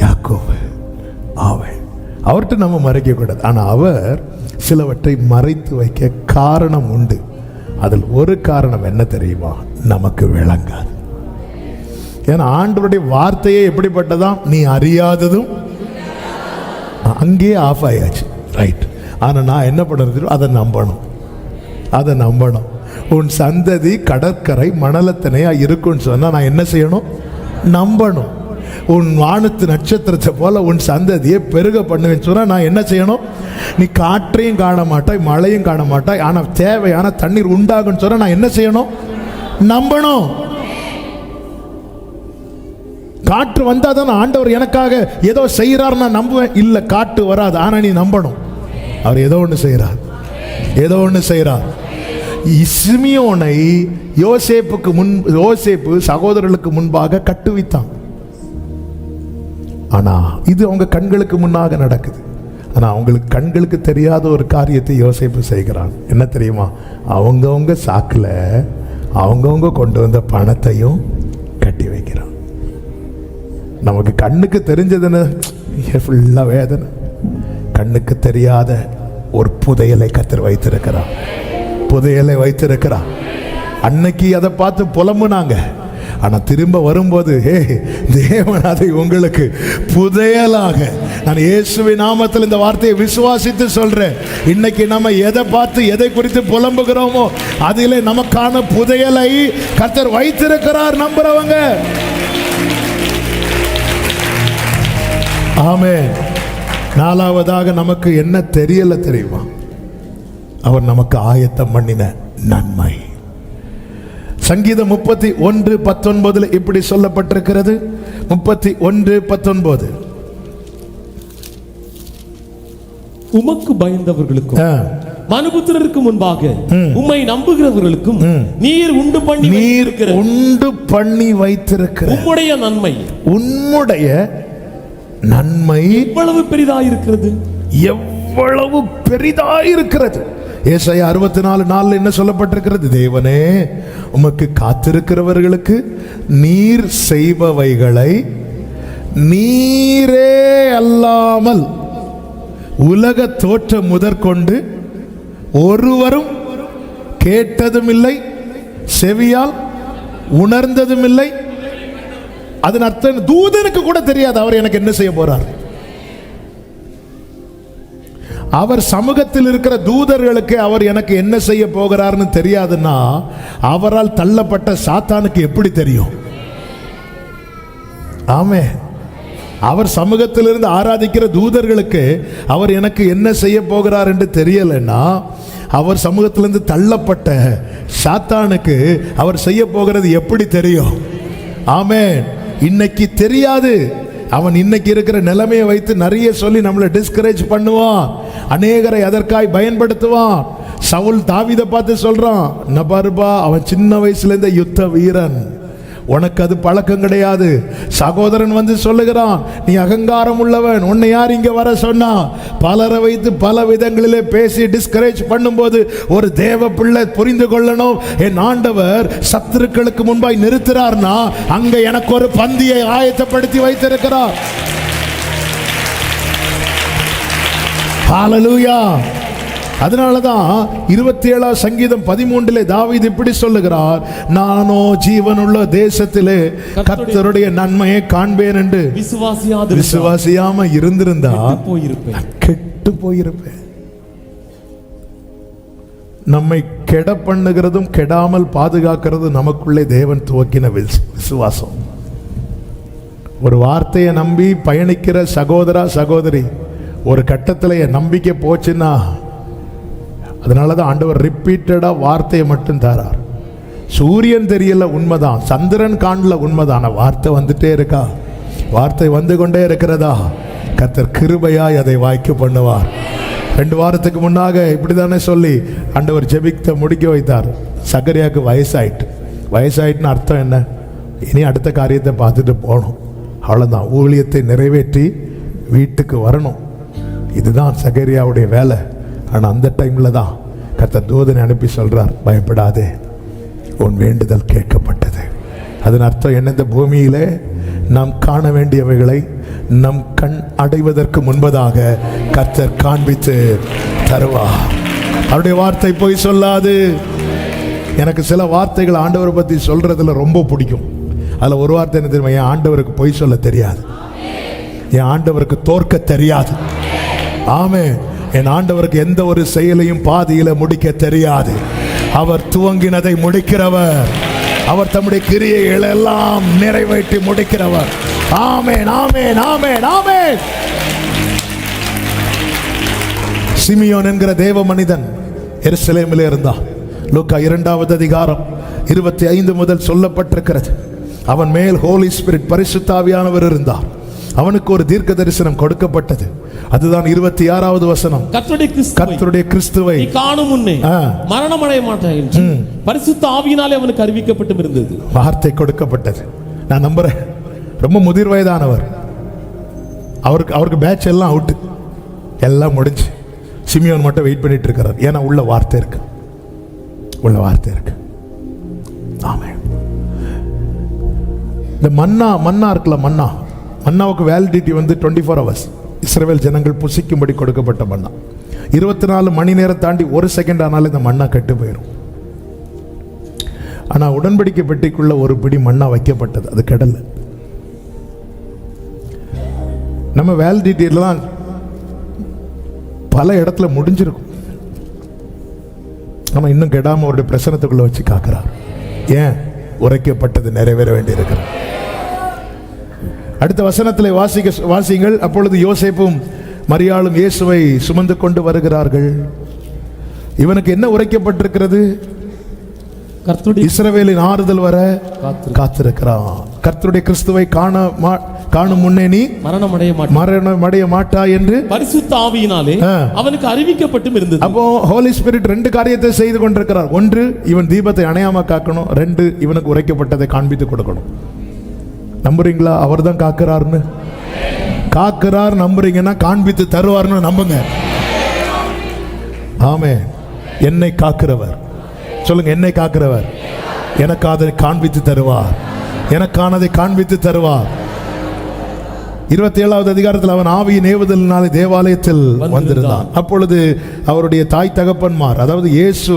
யாக்கோபு. ஆமென். அவர்கிட்ட நம்ம மறைக்க கூடாது. ஆனா அவர் சிலவற்றை மறைத்து வைக்க காரணம் உண்டு. அதில் ஒரு காரணம் என்ன தெரியுமா? நமக்கு விளங்காது. ஏன்னா ஆண்டவருடைய வார்த்தையே எப்படிப்பட்டதான்? நீ அறியாததும். அங்கேயே ஆஃப் ஆயாச்சு. ரைட். ஆனா நான் என்ன பண்ணுறது? அதை நம்பணும். உன் சந்ததி கடற்கரை மணலத்தனையா இருக்குன்னு சொன்னா நான் என்ன செய்யணும்? நம்பணும். உன் வானத்து நட்சத்திரத்தை போல உன் சந்ததியை பெருக பண்ணுவேன்னு சொன்னா நான் என்ன செய்யணும்? நீ காற்றையும் காண மாட்டாய், மழையும் காண மாட்டாய், ஆனா தேவையான தண்ணீர் உண்டாகுன்னு சொன்னா நான் என்ன செய்யணும்? நம்பணும். காற்று வந்தாதான் ஆண்டவர் எனக்காக ஏதோ செய்யறார் நான் நம்புவேன். இல்ல, காற்று வராது. ஆனா நீ நம்பணும், அவர் ஏதோ ஒன்று செய்கிறார். சிமியோனை யோசேப்பு சகோதரர்களுக்கு முன்பாக கட்டுவித்தான். ஆனா இது அவங்க கண்களுக்கு முன்னாக நடக்குது. ஆனா அவங்களுக்கு கண்களுக்கு தெரியாத ஒரு காரியத்தை யோசேப்பு செய்கிறான். என்ன தெரியுமா? அவங்கவுங்க சாக்குல அவங்கவுங்க கொண்டு வந்த பணத்தையும் கட்டி வைக்கிறான். நமக்கு கண்ணுக்கு தெரிஞ்சதுன்னு ஃபுல்லா வேதனை. கண்ணுக்கு தெரியாத ஒரு புதையலை கர்த்தர் வைத்திருக்கிறார். அன்னைக்கு அதை பார்த்து புலம்புனாங்க. ஆனா திரும்ப வரும்போது தேவன் அதை உங்களுக்கு புதையலாக, நான் இயேசுவின் நாமத்தில் இந்த வார்த்தையை விசுவாசித்து சொல்றேன். இன்னைக்கு நம்ம எதை பார்த்து எதை குறித்து புலம்புகிறோமோ அதிலே நமக்கான புதையலை கர்த்தர் வைத்திருக்கிறார். நம்புறவங்க ஆமென். நாலாவதாக நமக்கு என்ன தெரியல தெரியுமா? அவர் நமக்கு ஆயத்தம் பண்ணின நன்மை. சங்கீதம் 31:19 இப்படி சொல்லப்பட்டிருக்கிறது. 31:19 உமக்கு பயந்தவர்களுக்கும் மனுபுத்திரருக்கு முன்பாக உம்மை நம்புகிறவர்களுக்கும் நீர் உண்டு பண்ணி வைத்திருக்கிற உம்முடைய நன்மை எவ்வளவு பெரிதாயிருக்கிறது, எவ்வளவு பெரிதாயிருக்கிறது. ஏசாயா 64:4 என்ன சொல்லப்பட்டிருக்கிறது? தேவனே, உமக்கு காத்திருக்கிறவர்களுக்கு நீர் செய்பவைகளை நீரே அல்லாமல் உலக தோற்றம் முதற்கொண்டு ஒருவரும் கேட்டதும் இல்லை, செவியால் உணர்ந்ததும் இல்லை. அதன் அர்த்தம் தூதனுக்கு கூட தெரியாது அவர் எனக்கு என்ன செய்ய போறார். அவர் சமூகத்தில் இருக்கிற தூதர்களுக்கு அவர் எனக்கு என்ன செய்ய போகிறார்னு தெரியாதுன்னா அவரால் தள்ளப்பட்ட சாத்தானுக்கு எப்படி தெரியும்? ஆமே. அவர் சமூகத்திலிருந்து ஆராதிக்கிற தூதர்களுக்கு அவர் எனக்கு என்ன செய்ய போகிறார் என்று தெரியலைன்னா அவர் சமூகத்திலிருந்து தள்ளப்பட்ட சாத்தானுக்கு அவர் செய்ய போகிறது எப்படி தெரியும்? ஆமென். இன்னைக்கு தெரியாது. அவன் இன்னைக்கு இருக்கிற நிலைமையை வைத்து நிறைய சொல்லி நம்மளை டிஸ்கரேஜ் பண்ணுவான், அநேகரை அதற்காய் பயன்படுத்துவான். சவுல் தாவீதை பார்த்து சொல்றான், நபாருபா, அவன் சின்ன வயசுல இருந்த யுத்த வீரன், உனக்கு அது பழக்கம் கிடையாது. சகோதரன் வந்து சொல்லுகிறான், நீ அகங்காரம் உள்ளவன், உன்னை யார் இங்க வர சொன்னா? பலரை வைத்து பல விதங்களிலே பேசி டிஸ்கரேஜ் பண்ணும்போது ஒரு தேவ பிள்ளை புரிந்து கொள்ளணும், என் ஆண்டவர் சத்துருக்களுக்கு முன்பாய் நிறுத்துறார்னா அங்க எனக்கு ஒரு பந்தியை ஆயத்தப்படுத்தி வைத்திருக்கிறார். ஹல்லேலூயா. அதனாலதான் 27 சங்கீதம் 13 தாவீது இப்படி சொல்லுகிறார், நானோ ஜீவனுள்ள தேசத்திலே கர்த்தருடைய நன்மையை காண்பேன் என்று விசுவாசியாம இருந்திருந்தா கெட்டு போயிருப்பேன். நம்மை கெட பண்ணுகிறதும் கெடாமல் பாதுகாக்கிறதும் நமக்குள்ளே தேவன் துவக்கின விசுவாசம். ஒரு வார்த்தையை நம்பி பயணிக்கிற சகோதரா சகோதரி, ஒரு கட்டத்தில் என் நம்பிக்கை போச்சுன்னா அதனாலதான் ஆண்டவர் ரிப்பீட்டடா வார்த்தையை மட்டும் தரார். சூரியன் தெரியல உண்மைதான், சந்திரன் காணல உண்மைதான், வார்த்தை வந்துட்டே இருக்கா, வார்த்தை வந்து கொண்டே இருக்கிறதா, கர்த்தர் கிருபையாய் அதை வாய்க்க பண்ணுவார். 2 வாரத்துக்கு முன்னாக இப்படிதானே சொல்லி ஆண்டவர் ஜெபிக்க முடிக்க வைத்தார். சகரியாவுக்கு வயசாயிட்டுன்னு அர்த்தம் என்ன? இனி அடுத்த காரியத்தை பார்த்துட்டு போகணும், அவ்வளோதான். ஊழியத்தை நிறைவேற்றி வீட்டுக்கு வரணும், இதுதான் சகரியாவுடைய வேலை. ஆனால் அந்த டைமில் தான் கர்த்தர் தூதனை அனுப்பி சொல்றார், பயப்படாதே, உன் வேண்டுதல் கேட்கப்பட்டது. அதன் அர்த்தம் என்ன? இந்த பூமியிலே நாம் காண வேண்டியவைகளை நம் கண் அடைவதற்கு முன்பதாக கர்த்தர் காண்பித்து தருவார். அவருடைய வார்த்தை போய் சொல்லாது. எனக்கு சில வார்த்தைகள் ஆண்டவரை பற்றி சொல்றதுல ரொம்ப பிடிக்கும். அதில் ஒரு வார்த்தை என்ன தெரியுமா? என் ஆண்டவருக்கு பொய் சொல்ல தெரியாது, என் ஆண்டவருக்கு தோற்க தெரியாது. ஆமே. என் ஆண்டவருக்கு எந்த ஒரு செயலையும் பாதியில முடிக்க தெரியாது. அவர் துவங்கினதை முடிக்கிறவர், அவர் தம்முடைய கிரியைகளை எல்லாம் நிறைவேற்றி முடிக்கிறவர். ஆமென், ஆமென், ஆமென், ஆமென். சிமியோன் என்கிற தேவ மனிதன் எருசலேமிலே இருந்தான். லூக்கா 2 அதிகாரம் 25 முதல் சொல்லப்பட்டிருக்கிறது. அவன் மேல் ஹோலி ஸ்பிரிட் பரிசுத்த ஆவியானவர் இருந்தார். அவனுக்கு ஒரு தீர்க்க தரிசனம் கொடுக்கப்பட்டது. அதுதான் 26வது வசனம். கர்த்தருடைய கிறிஸ்துவை காணும் முன்னே மரணம் அடைய மாட்டாய் என்று பரிசுத்த ஆவியினாலே அவனுக்கு அறிவிக்கப்பட்டு இருந்தது. வார்த்தை கொடுக்கப்பட்டது. நான் நம்புறேன், ரொம்ப முதிர் வயதானவர், அவருக்கு பேட்ச் எல்லாம் அவுட், எல்லாம் முடிஞ்சு. சிமியோன் மட்டும் வெயிட் பண்ணிட்டு இருக்கிறார். ஏன்னா உள்ள வார்த்தை இருக்கு, உள்ள வார்த்தை இருக்கு. ஆமென். இந்த மன்னா இருக்குல்ல, மன்னாவுக்கு வேலிடிட்டி வந்து 24 hours. இஸ்ரவேல் ஜனங்கள் புசிக்கும்படி கொடுக்கப்பட்ட மன்னா. 24 மணி நேரம் தாண்டி 1 செகண்ட் ஆனாலும் இந்த மன்னா கெட்டு போயிடும். ஆனால் உடன்படிக்கை பெட்டிக்குள்ள ஒரு பிடி மன்னா வைக்கப்பட்டது, அது கெடல. நம்ம வேலிடிட்டிலாம் பல இடத்துல முடிஞ்சிருக்கும், நம்ம இன்னும் கெடாம அவருடைய பிரசனத்துக்குள்ள வச்சு காக்கிறார். ஏன்? உரைக்கப்பட்டது நிறைவேற வேண்டி இருக்கிறார். அடுத்த வசனத்தில் வாசிங்கள். அப்பொழுது யோசேப்பும் மரியாளும் இயேசுவை சுமந்து கொண்டு வருகிறார்கள். இவனுக்கு என்ன உரைக்கப்பட்டிருக்கிறது? இஸ்ரவேலின் ஆறுதல் வர காத்திருக்கிறான். கர்த்தருடைய கிறிஸ்துவை காணும் முன்னே நீ மரணம் அடைய மாட்டாய் என்று பரிசுத்த ஆவியினாலே அவனுக்கு அறிவிக்கப்பட்டும் இருந்தது. அப்போ ஹோலி ஸ்பிரிட் 2 காரியத்தை செய்து கொண்டிருக்கிறார். 1, இவன் தீபத்தை அணையாம காக்கணும். 2, இவனுக்கு உரைக்கப்பட்டதை காண்பித்து கொடுக்கணும். நம்புறீங்களா? அவர் தான் காக்கிறாருன்னு. காக்கிறார் நம்புறீங்கன்னா காண்பித்து தருவார்னு நம்புங்க. ஆமென். என்னை காக்கிறவர், சொல்லுங்க, என்னை காக்கிறவர் எனக்கு அதை காண்பித்து தருவார், எனக்கானதை காண்பித்து தருவார். 27வது அதிகாரத்தில் அவன் ஆவியின் ஏவுதலினாலே தேவாலயத்தில் வந்திருந்தான். அப்பொழுது அவருடைய தாய் தகப்பன்மார், அதாவது இயேசு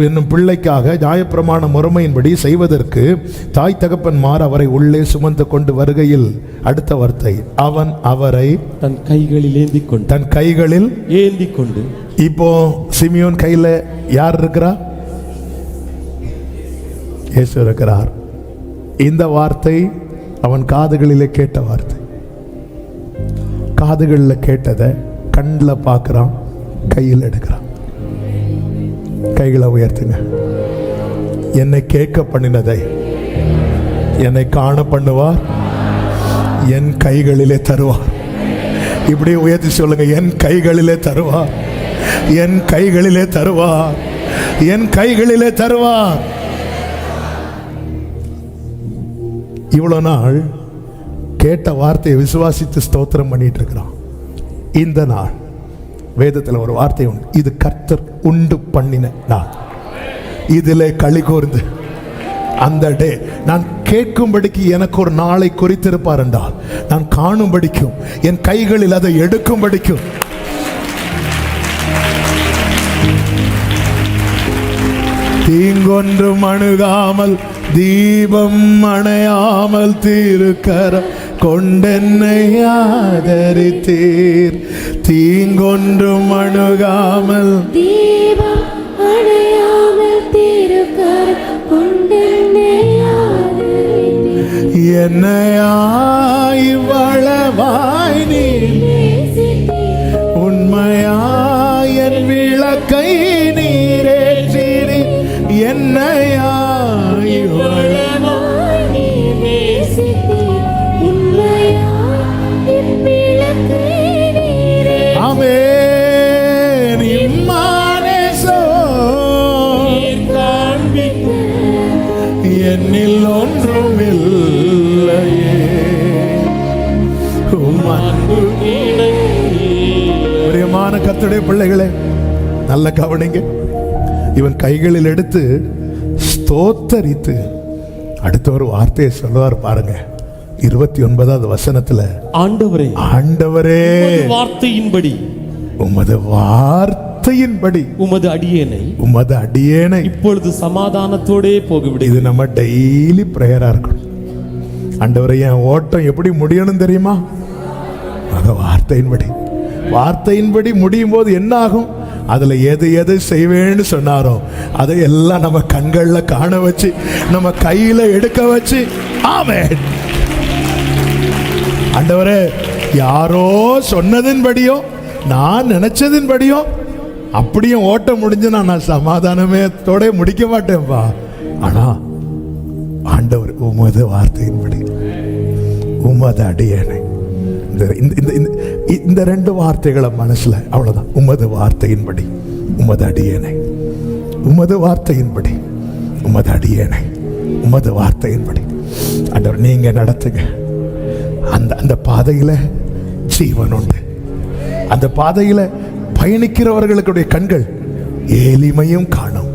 என்னும் பிள்ளைக்காக நியாயப்பிரமாண முறைமையின்படி செய்வதற்கு தாய் தகப்பன்மார் அவரை உள்ளே சுமந்து கொண்டு வருகையில், அடுத்த வார்த்தை, அவன் அவரை தன் கைகளில் ஏந்தி கொண்டு. இப்போ சிமியோன் கையில யார் இருக்கிறா? இயேசு இருக்கிறார். இந்த வார்த்தை அவன் காதுகளிலே கேட்ட வார்த்தை. காதுகளில் கேட்டதை கண்ணில் பார்க்குறான், கையில் எடுக்கிறான். கைகளை உயர்த்துங்க. என்னை கேட்க பண்ணினதை என்னை காண பண்ணுவார், என் கைகளிலே தருவார். இப்படி உயர்த்தி சொல்லுங்க, என் கைகளிலே தருவார், என் கைகளிலே தருவார், என் கைகளிலே தருவார். இவ்வளவு நாள் கேட்ட வார்த்தையை விசுவாசித்து ஸ்தோத்திரம் பண்ணிட்டு இருக்கிறான். இந்த நாள் வேதத்தில் ஒரு வார்த்தை உண்டு, இது கர்த்தர் உண்டு பண்ணின நாள், இதிலே களி கூர்ந்து. அந்த டே நான் கேட்கும்படிக்கு எனக்கு ஒரு நாளை குறித்திருப்பார் என்றால், நான் காணும்படிக்கும் என் கைகளில் அதை எடுக்கும்படிக்கும். தீங்கொன்றும் அணுகாமல் தீபம் அணையாமல் திருக்கரம் கொண்டென்னை ஆதரித்தீர். தீங்கொன்றும் அணுகாமல் தீபம் அணையாமல் திருக்கரம் கொண்டென்னை ஆதரித்தீர். என்னையாய் வளவாய் நீர் உண்மையாய் என் விளக்கை நீரேற்றினி. என்னையாய் வளவாய் நீர் நேசித்தீர். உண்மையாய் என் விளக்கை நீரேற்றினீர். ஆமென். இம்மானேசோ என்னில் ஒன்றுமில்லையே, பிரியமான கர்த்தருடைய பிள்ளைகளே, நல்ல கவனிங்க. இவன் கைகளில் எடுத்து ஸ்தோத்தரித்து அடுத்த ஒரு வார்த்தையை சொல்லுவார் பாருங்க. 29வது வசனத்துல, ஆண்டவரே ஆண்டவரே வார்த்தையின்படி உமது வார்த்தையின்படி உமது அடியேனை இப்பொழுது சமாதானத்தோடே போகவிடு. இது நம்ம டெய்லி பிரேயரா இருக்கணும். ஆண்டவரே, என் ஓட்டம் எப்படி முடியணும் தெரியுமா? அது வார்த்தையின்படி முடியும் போது என்ன ஆகும்? அதுல எது செய்வேன்னு சொன்னாரோ அதை எல்லாம் நம்ம கண்கள்ல காண வச்சு, நம்ம கையில எடுக்க வச்சு. ஆமென். ஆண்டவரே, யாரோ சொன்னதின்படியோ நான் நினைச்சதின்படியோ அப்படியும் ஓட்டம் முடிஞ்சுனா நான் சமாதானமேத்தோட முடிக்க மாட்டேன்பா. ஆனா ஆண்டவர் உமது வார்த்தையின்படி உமது அடியேனை, இந்த ரெண்டு வார்த்தைகளை மனசுல, அவ்வளவுதான். உமது வார்த்தையின்படி உமது அடியேனை, உமது வார்த்தையின்படி உமது அடியேனை, உமது வார்த்தையின்படி. ஆண்டவர், நீங்க நடத்துங்க. அந்த பாதையில ஜீவன் உண்டு. அந்த பாதையில பயணிக்கிறவர்களுடைய கண்கள் ஏலிமையும் காணும்,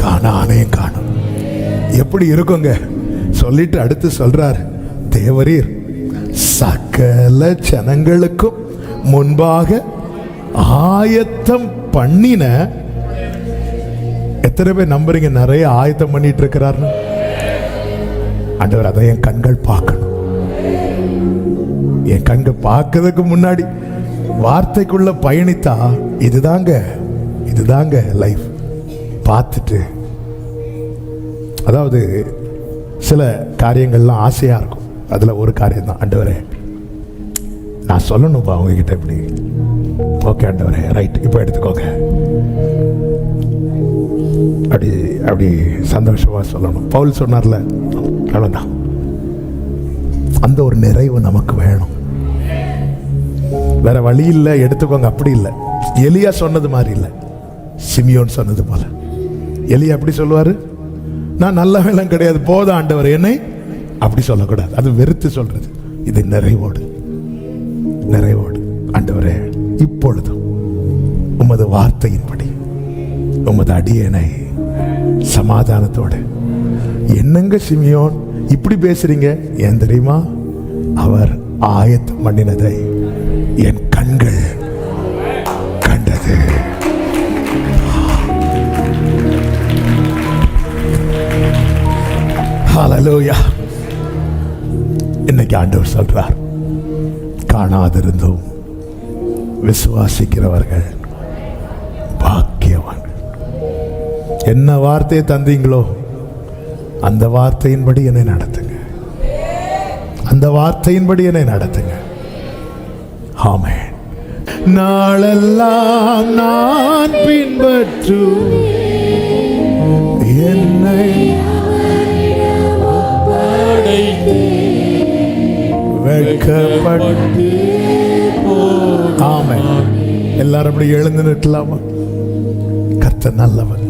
காணானையும் காணும். எப்படி இருக்குங்க சொல்லிட்டு அடுத்து சொல்றார், தேவரீர் சகல ஜனங்களுக்கும் முன்பாக ஆயத்தம் பண்ணின. எத்தனை பேர் நம்புறீங்க நிறைய ஆயத்தம் பண்ணிட்டு இருக்கிறார்னு? ஆண்டவர், அதை என் கண்கள் பார்க்கணும். என் கண்கள் பார்க்கறதுக்கு முன்னாடி வார்த்தைக்குள்ள பயணித்தா இதுதாங்க லைஃப். பார்த்துட்டு, அதாவது சில காரியங்கள்லாம் ஆசையா இருக்கும். அதுல ஒரு காரியம் தான், ஆண்டவரே நான் சொல்லணும்பா உங்ககிட்ட இப்படி. ஓகே ஆண்டவரே, ரைட், இப்போ எடுத்துக்கோங்க. அப்படி சந்தோஷமா சொல்லணும். பவுல் சொன்னார்ல, அவ்வளவுதான். அந்த ஒரு நிறைவு நமக்கு வேணும். வேற வழி இல்லை, எடுத்துக்கோங்க. அப்படி இல்லை. எலியா சொன்னது மாதிரி இல்லை, சிமியோன் சொன்னது போல. எலியா அப்படி சொல்லுவாரு, நான் நல்ல வேலம் கிடையாது, போத ஆண்டவர் என்னை, அப்படி சொல்லக்கூடாது. அது வெறுத்து சொல்றது. இது நிறைவோடு நிறைவோடு. ஆண்டவரே, இப்பொழுதும் உமது வார்த்தையின்படி உமது அடியேனை சமாதானத்தோடு. என்னங்க சிமியோன் இப்படி பேசுறீங்க? ஏன் தெரியுமா? அவர் ஆயத்தம் பண்ணினதை என் கண்கள் கண்டது. ஹல்லேலூயா. இன்னைக்கு ஆண்டவர் சொல்றார், காணாதிருந்தும் விசுவாசிக்கிறவர்கள் பாக்கியவான்கள். என்ன வார்த்தையை தந்தீங்களோ அந்த வார்த்தையின்படி என்னை நடத்துங்க, அந்த வார்த்தையின்படி என்னை நடத்துங்க. ஆமென். நாளெல்லாம் நான் பின்பற்று என்னை வெட்கப்பட்டு. ஆமென். எல்லாரும் அப்படி எழுந்து நிற்கலாமா? கர்த்தர் நல்லவர்.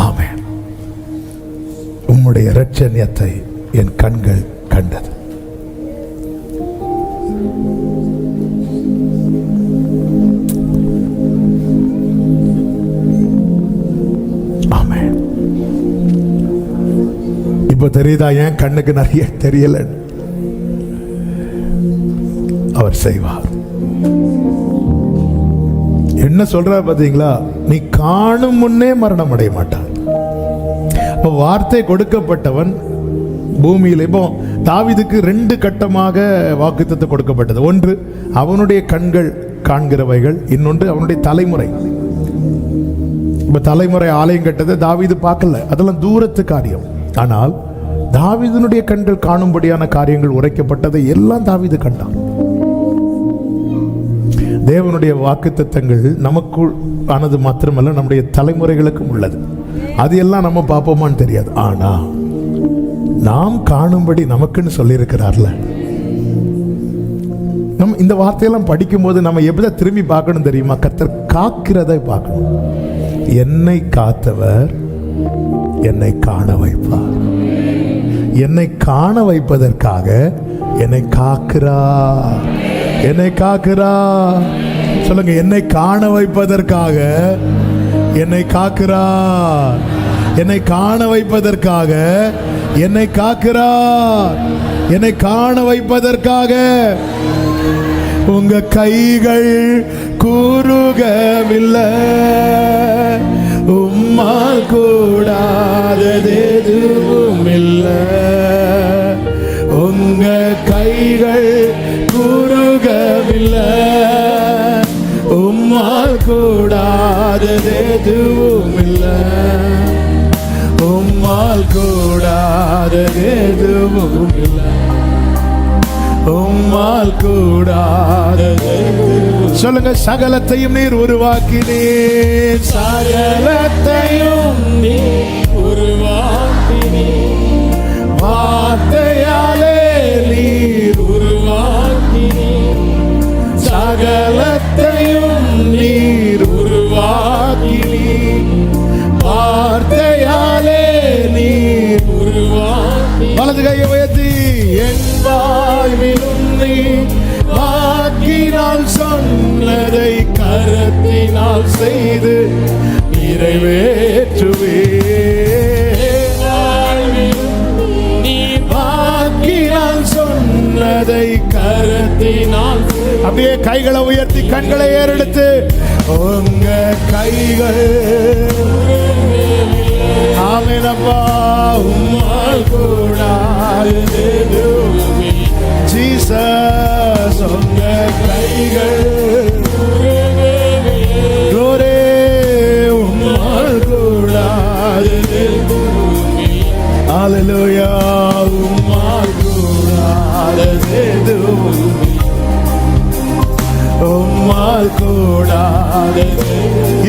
ஆமென். உம்முடைய இரட்சணியத்தை என் கண்கள் கண்டது. ஆமென். இப்ப தெரியுதா ஏன் கண்ணுக்கு நிறைய தெரியல? அவர் செய்வார். என்ன சொல்றார் பாத்தீங்களா? நீ காணும் முன்னே மரணம் அடைய மாட்டார். வார்த்தை கொடுக்கப்பட்டவன் பூமியில். இப்போ தாவீதுக்கு 2 கட்டமாக வாக்குத்தத்தம் கொடுக்கப்பட்டது. ஒன்று அவனுடைய கண்கள் காண்கிறவைகள், இன்னொன்று அவனுடைய தலைமுறை. இப்ப தலைமுறை ஆலயம் கட்டதை தாவீது பார்க்கல, அதெல்லாம் தூரத்து காரியம். ஆனால் தாவீதுனுடைய கண்கள் காணும்படியான காரியங்கள் உரைக்கப்பட்டதை எல்லாம் தாவீது கண்டான். தேவனுடைய வாக்குத்தத்தங்கள் நமக்கு ஆனது மாத்திரமல்ல, நம்முடைய தலைமுறைகளுக்கும் உள்ளது. அது எல்லாம் நம்ம பார்ப்போமான்னு தெரியாது. ஆனா நாம் காணும்படி நமக்குன்னு சொல்லியிருக்கிறார்ல. நம்ம இந்த வார்த்தையெல்லாம் படிக்கும் போது நம்ம எப்படி திரும்பி பார்க்கணும் தெரியுமா? கர்த்தர் காக்கிறதை பார்க்கணும். என்னை காத்தவர் என்னை காண வைப்பார். என்னை காண வைப்பதற்காக என்னை காக்கிறார். என்னை காக்கிறார். சொல்லுங்க, என்னை காண வைப்பதற்காக என்னை காக்கிறார். என்னை காண வைப்பதற்காக என்னை காக்கிறார். என்னை காண வைப்பதற்காக. உங்க கைகள் கூறுகவில்லை, உம்மால் கூடாதது எதுவும் இல்லை. உங்க கைகள் கூறுகவில்லை, உம்மால் கூடாதது எதுவும் இல்லை. உம்மால் கூடாதது எதுவும் இல்லை. உம்மால் கூடாதது. சொல்லுங்க, சகலத்தையும் நீர் உருவாக்கினீர். சகலத்தையும் நீர் உருவாக்கினீர். வார்த்தையாலே நீர் உருவாக்கினீர். சகலத்தையும் நீர் உருவாக்கினீர். வார்த்தையாலே நீர் உருவாக்கினீர். வலது கையை உயர்த்தி, என் வாழ்விலும் நீர் வாக்கினால் சொன்னதை கரத்தினால் செய்து நிறைவேற்றுவே. வாக்கினால் சொன்னதை கரத்தினால். அப்படியே கைகளை உயர்த்தி கண்களை ஏறெடுத்து, உங்க கைகள். ஆமென் அப்பா. உம்மால் கூடாதது ஜீசஸ். உங்க கைகள் glory. உம்மால் கூடாதது. ஹல்லேலூயா. உம்மால் கூடாதது, உம்மால் கூடாதது.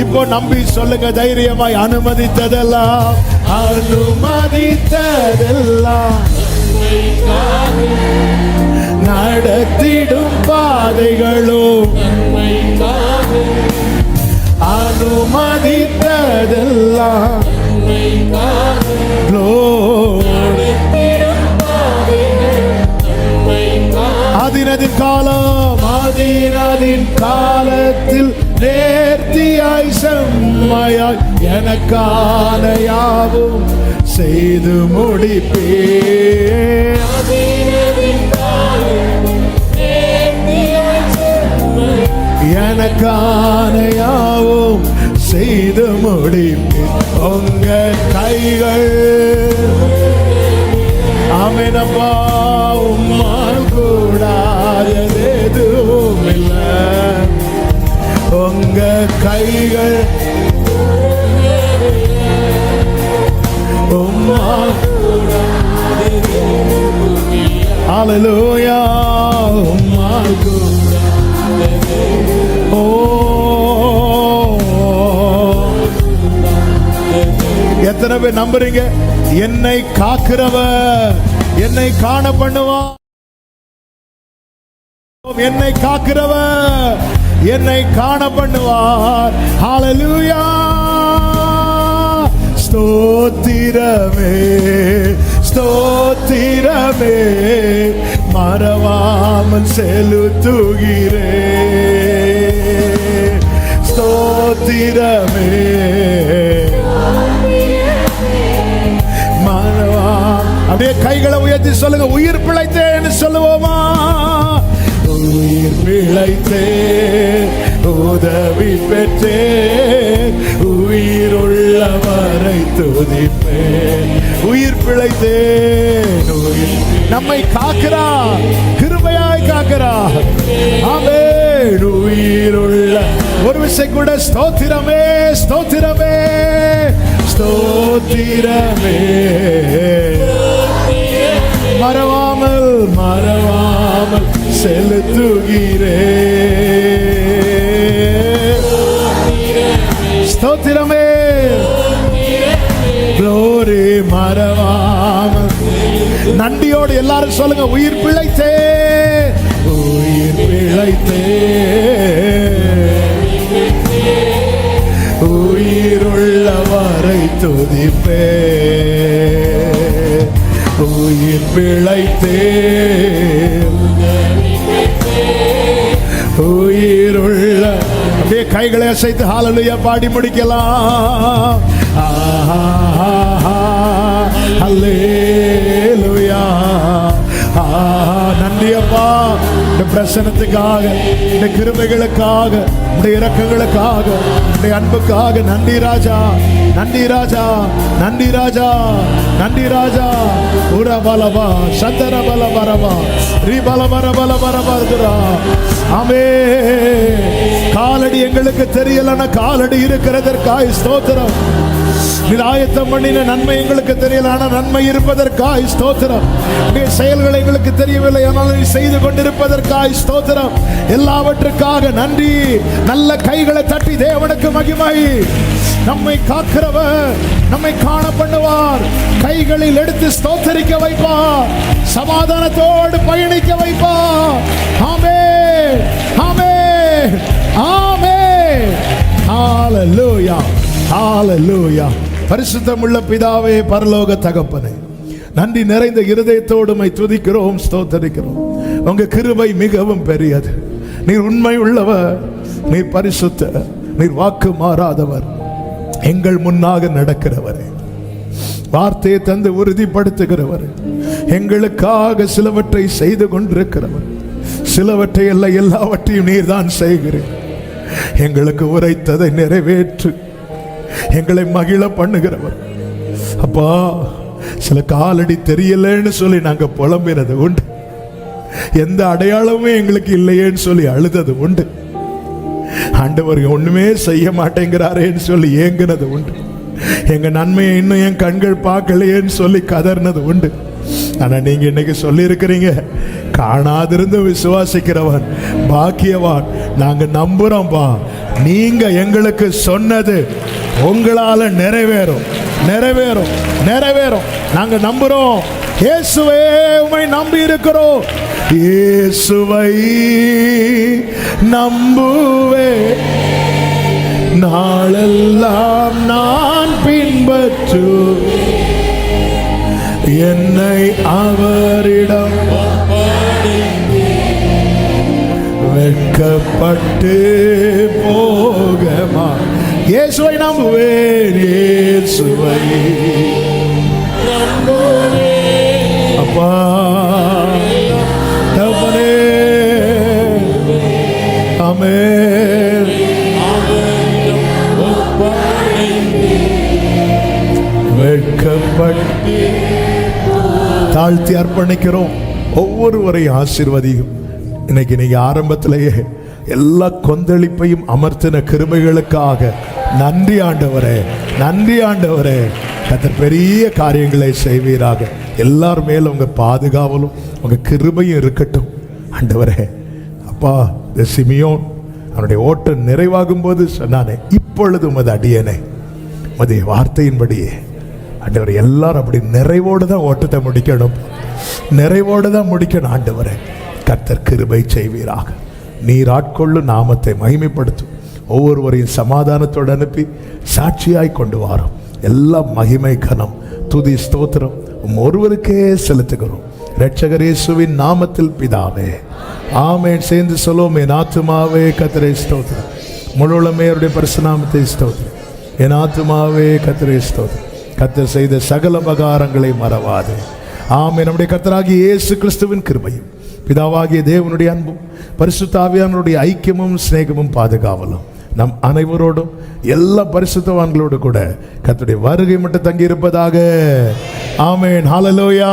இப்போ நம்பி சொல்லுங்க தைரியமாய், அனுமதித்ததெல்லாம், அனுமதித்ததெல்லாம் நடத்திடும் பாதைகளும், அனுமதித்ததெல்லாம் அதினதின் காலம், அதினதின் காலத்தில் நேர்த்தியாய் செம்மையாய் எனக்கான யாவும் செய்து முடிப்பேன். எனக்கான யாவும் செய்து முடிப்பேன். உங்க கைகள் ஆமெனப்பா, உம்மால் கூடாதது எதுவும் இல்லை. உங்க கைகள் உம்மால் ஹல்லேலூயா, உம்மால் கூடாதது. ஓ எத்தனை பேர் நம்புறீங்க? என்னை காக்கிறவர் என்னை காண பண்ணுவார். என்னை காக்கிறவர் என்னை காண பண்ணுவார். ஹல்லேலூயா, ஸ்தோத்திரமே ஸ்தோத்திரமே மறவாமல் செலுத்துகிறேன். ஸ்தோத்திரமே அப்படியே கைகளை உயர்த்தி சொல்லுங்க. உயிர் பிழைத்தேன்னு சொல்லுவோமா? உயிர் பிழைத்தேன், உதவி பெற்றேன், உயிருள்ளவரை துதிப்பேன். உயிர் பிழைத்தேன். நம்மை காக்கிறா, கிருபையாய் காக்கிறா. ஆமென். உயிருள்ள ஒரு விஷயம் கூட ஸ்தோத்திரமே ஸ்தோத்திரமே ஸ்தோத்திரமே மறவாமல் மறவாமல் செலுத்துகிறேன். ஸ்தோத்திரமே glory மறவாமல். நன்றியோடு எல்லாரும் சொல்லுங்க. உயிர் பிழைத்தே உயிர் பிழைத்தே உயிருள்ளவரை துதிப்பே. உயிர் பிழைத்தே உயிருள்ள. அப்படியே கைகளை அசைத்து ஹல்லேலூயா பாடி முடிக்கலாம். ஹல்லேலூயா. நன்றி அப்பா, இந்த பிரசனத்துக்காக, இந்த கிருபைகளுக்காக, இந்த இரக்கங்களுக்காக, இந்த அன்புக்காக நன்றி ராஜா, நன்றி ராஜா, நன்றி ராஜா, நன்றி ராஜா. உரபலபா சந்தரபலபரபா ரிபலபரபலபரபரதுரா. ஆமே. காலடி எங்களுக்கு தெரியலன்னா காலடி இருக்கிறதற்காய் ஸ்தோத்திரம். ஆயத்தம் பண்ணின நன்மை எங்களுக்கு தெரியல, ஆனால் நன்மை இருப்பதற்காய் ஸ்தோத்திரம். செயல்கள் எங்களுக்கு தெரியவில்லை, ஆனால் நீ செய்து கொண்டிருப்பதற்காய் ஸ்தோத்திரம். எல்லாவற்றுக்காக நன்றி. நல்ல கைகளை தட்டி தேவனுக்கு மகிமை. நம்மை காக்கிறவர் நம்மை காண பண்ணுவார். கைகளில் எடுத்து ஸ்தோத்தரிக்க வைப்பார். சமாதானத்தோடு பயணிக்க வைப்பார். ஆமென், ஆமென், ஆமென். ஹல்லேலூயா, ஹல்லேலூயா. பரிசுத்தமுள்ள பிதாவே, பரலோக தகப்பனே, நன்றி நிறைந்த இருதயத்தோடு உம்மை துதிக்கிறோம், ஸ்தோத்தரிக்கிறோம். உங்க கிருபை மிகவும் பெரியது. நீர் உண்மை உள்ளவர், நீர் பரிசுத்த, நீர் வாக்கு மாறாதவர், எங்கள் முன்னாக நடக்கிறவரே, வார்த்தையை தந்து உறுதிப்படுத்துகிறவர், எங்களுக்காக சிலவற்றை செய்து கொண்டிருக்கிறவர். சிலவற்றை அல்ல, எல்லாவற்றையும் நீர் தான் செய்கிறேன். எங்களுக்கு உரைத்ததை நிறைவேற்று, எங்களை மகிழ பண்ணுகிறவர். அப்பா, சில காலடி தெரியலன்னு சொல்லி நாங்க புலம்பினது உண்டு. எந்த அடையாளமே எங்களுக்கு இல்லையேன்னு சொல்லி அழுதது உண்டு. ஆண்டவர் ஒண்ணுமே செய்ய மாட்டேங்கிறாரேன்னு சொல்லி ஏங்கினது உண்டு. எங்க நன்மையை இன்னும் என் கண்கள் பார்க்கலையேன்னு சொல்லி கதர்னது உண்டு. ஆனா நீங்க இன்னைக்கு சொல்லி இருக்கிறீங்க, காணாதிருந்து விசுவாசிக்கிறவன் பாக்கியவான். நாங்க நம்புறோம்பா, நீங்க எங்களுக்கு சொன்னது உங்களால நிறைவேறும், நிறைவேறும், நிறைவேறும். நாங்க நம்புறோம். இயேசுவே, உம்மை நம்பி இருக்கிறோம். இயேசுவை நம்புவே, நாளெல்லாம் நான் பின்பற்று, என்னை அவரிடம் வெட்கப்ப வெட்கப்பட்டு போகமா. இயேசுவை நம்புவேன், இயேசுவை அப்பா தகப்பனே. ஆமென். வெட்கப்பட்டு தாழ்த்தி அர்ப்பணிக்கிறோம். ஒவ்வொருவரையும் ஆசீர்வதியும். இன்னைக்கு நீங்க ஆரம்பத்திலேயே எல்லா கொந்தளிப்பையும் அமர்த்தின கிருபைகளுக்காக நன்றி ஆண்டவரே, நன்றி ஆண்டவரே. கர்த்தர் பெரிய காரியங்களை செய்வீராக. எல்லார் மேலும் உங்க பாதுகாவலும் உங்க கிருபையும் இருக்கட்டும் ஆண்டவரே. அப்பா, இந்த சிமியோன் அவனுடைய ஓட்டம் நிறைவாகும் போது சொன்னானே, இப்பொழுது உமது அடியேனே உமது வார்த்தையின்படியே ஆண்டவரே. எல்லாரும் அப்படி நிறைவோடு தான் ஓட்டத்தை முடிக்கணும், நிறைவோடு தான் முடிக்கணும் ஆண்டவரே. கர்த்தர் கிருபை செய்வீராக. நீர் ஆட்கொள்ளும் நாமத்தை மகிமைப்படுத்தும். ஒவ்வொருவரையும் சமாதானத்தோடு அனுப்பி சாட்சியாய் கொண்டு வாரோம். எல்லா மகிமை கனம் துதி ஸ்தோத்திரம் ஒருவருக்கே செலுத்துகிறோம். இரட்சகர் இயேசுவின் நாமத்தில் பிதாவே, ஆமென். சேர்ந்து சொல்லுவோம். என் ஆத்துமாவே கர்த்தரை ஸ்தோத்திரம், முழுவதுமே அவருடைய பரிசுநாமத்தை ஸ்தோத்திரம். என் ஆத்துமாவே கர்த்தரை ஸ்தோத்திரம், கர்த்தர் செய்த சகல உபகாரங்களை மறவாதே. ஆமென். நம்முடைய கர்த்தராகிய இயேசு கிறிஸ்துவின் கிருபையும் பிதாவாகிய தேவனுடைய அன்பும் பரிசுத்த ஆவியானவருடைய ஐக்கியமும் சிநேகமும் பாதுகாவலும் நம் அனைவரோடும் எல்லா பரிசுத்தவான்களோடு கூட கர்த்தருடைய வருகை மட்டும் தங்கி இருப்பதாக. ஆமென். ஹல்லேலூயா.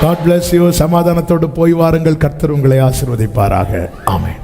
God bless you. சமாதானத்தோடு போய் வாருங்கள். கர்த்தர் உங்களை ஆசீர்வதிப்பாராக. ஆமென்.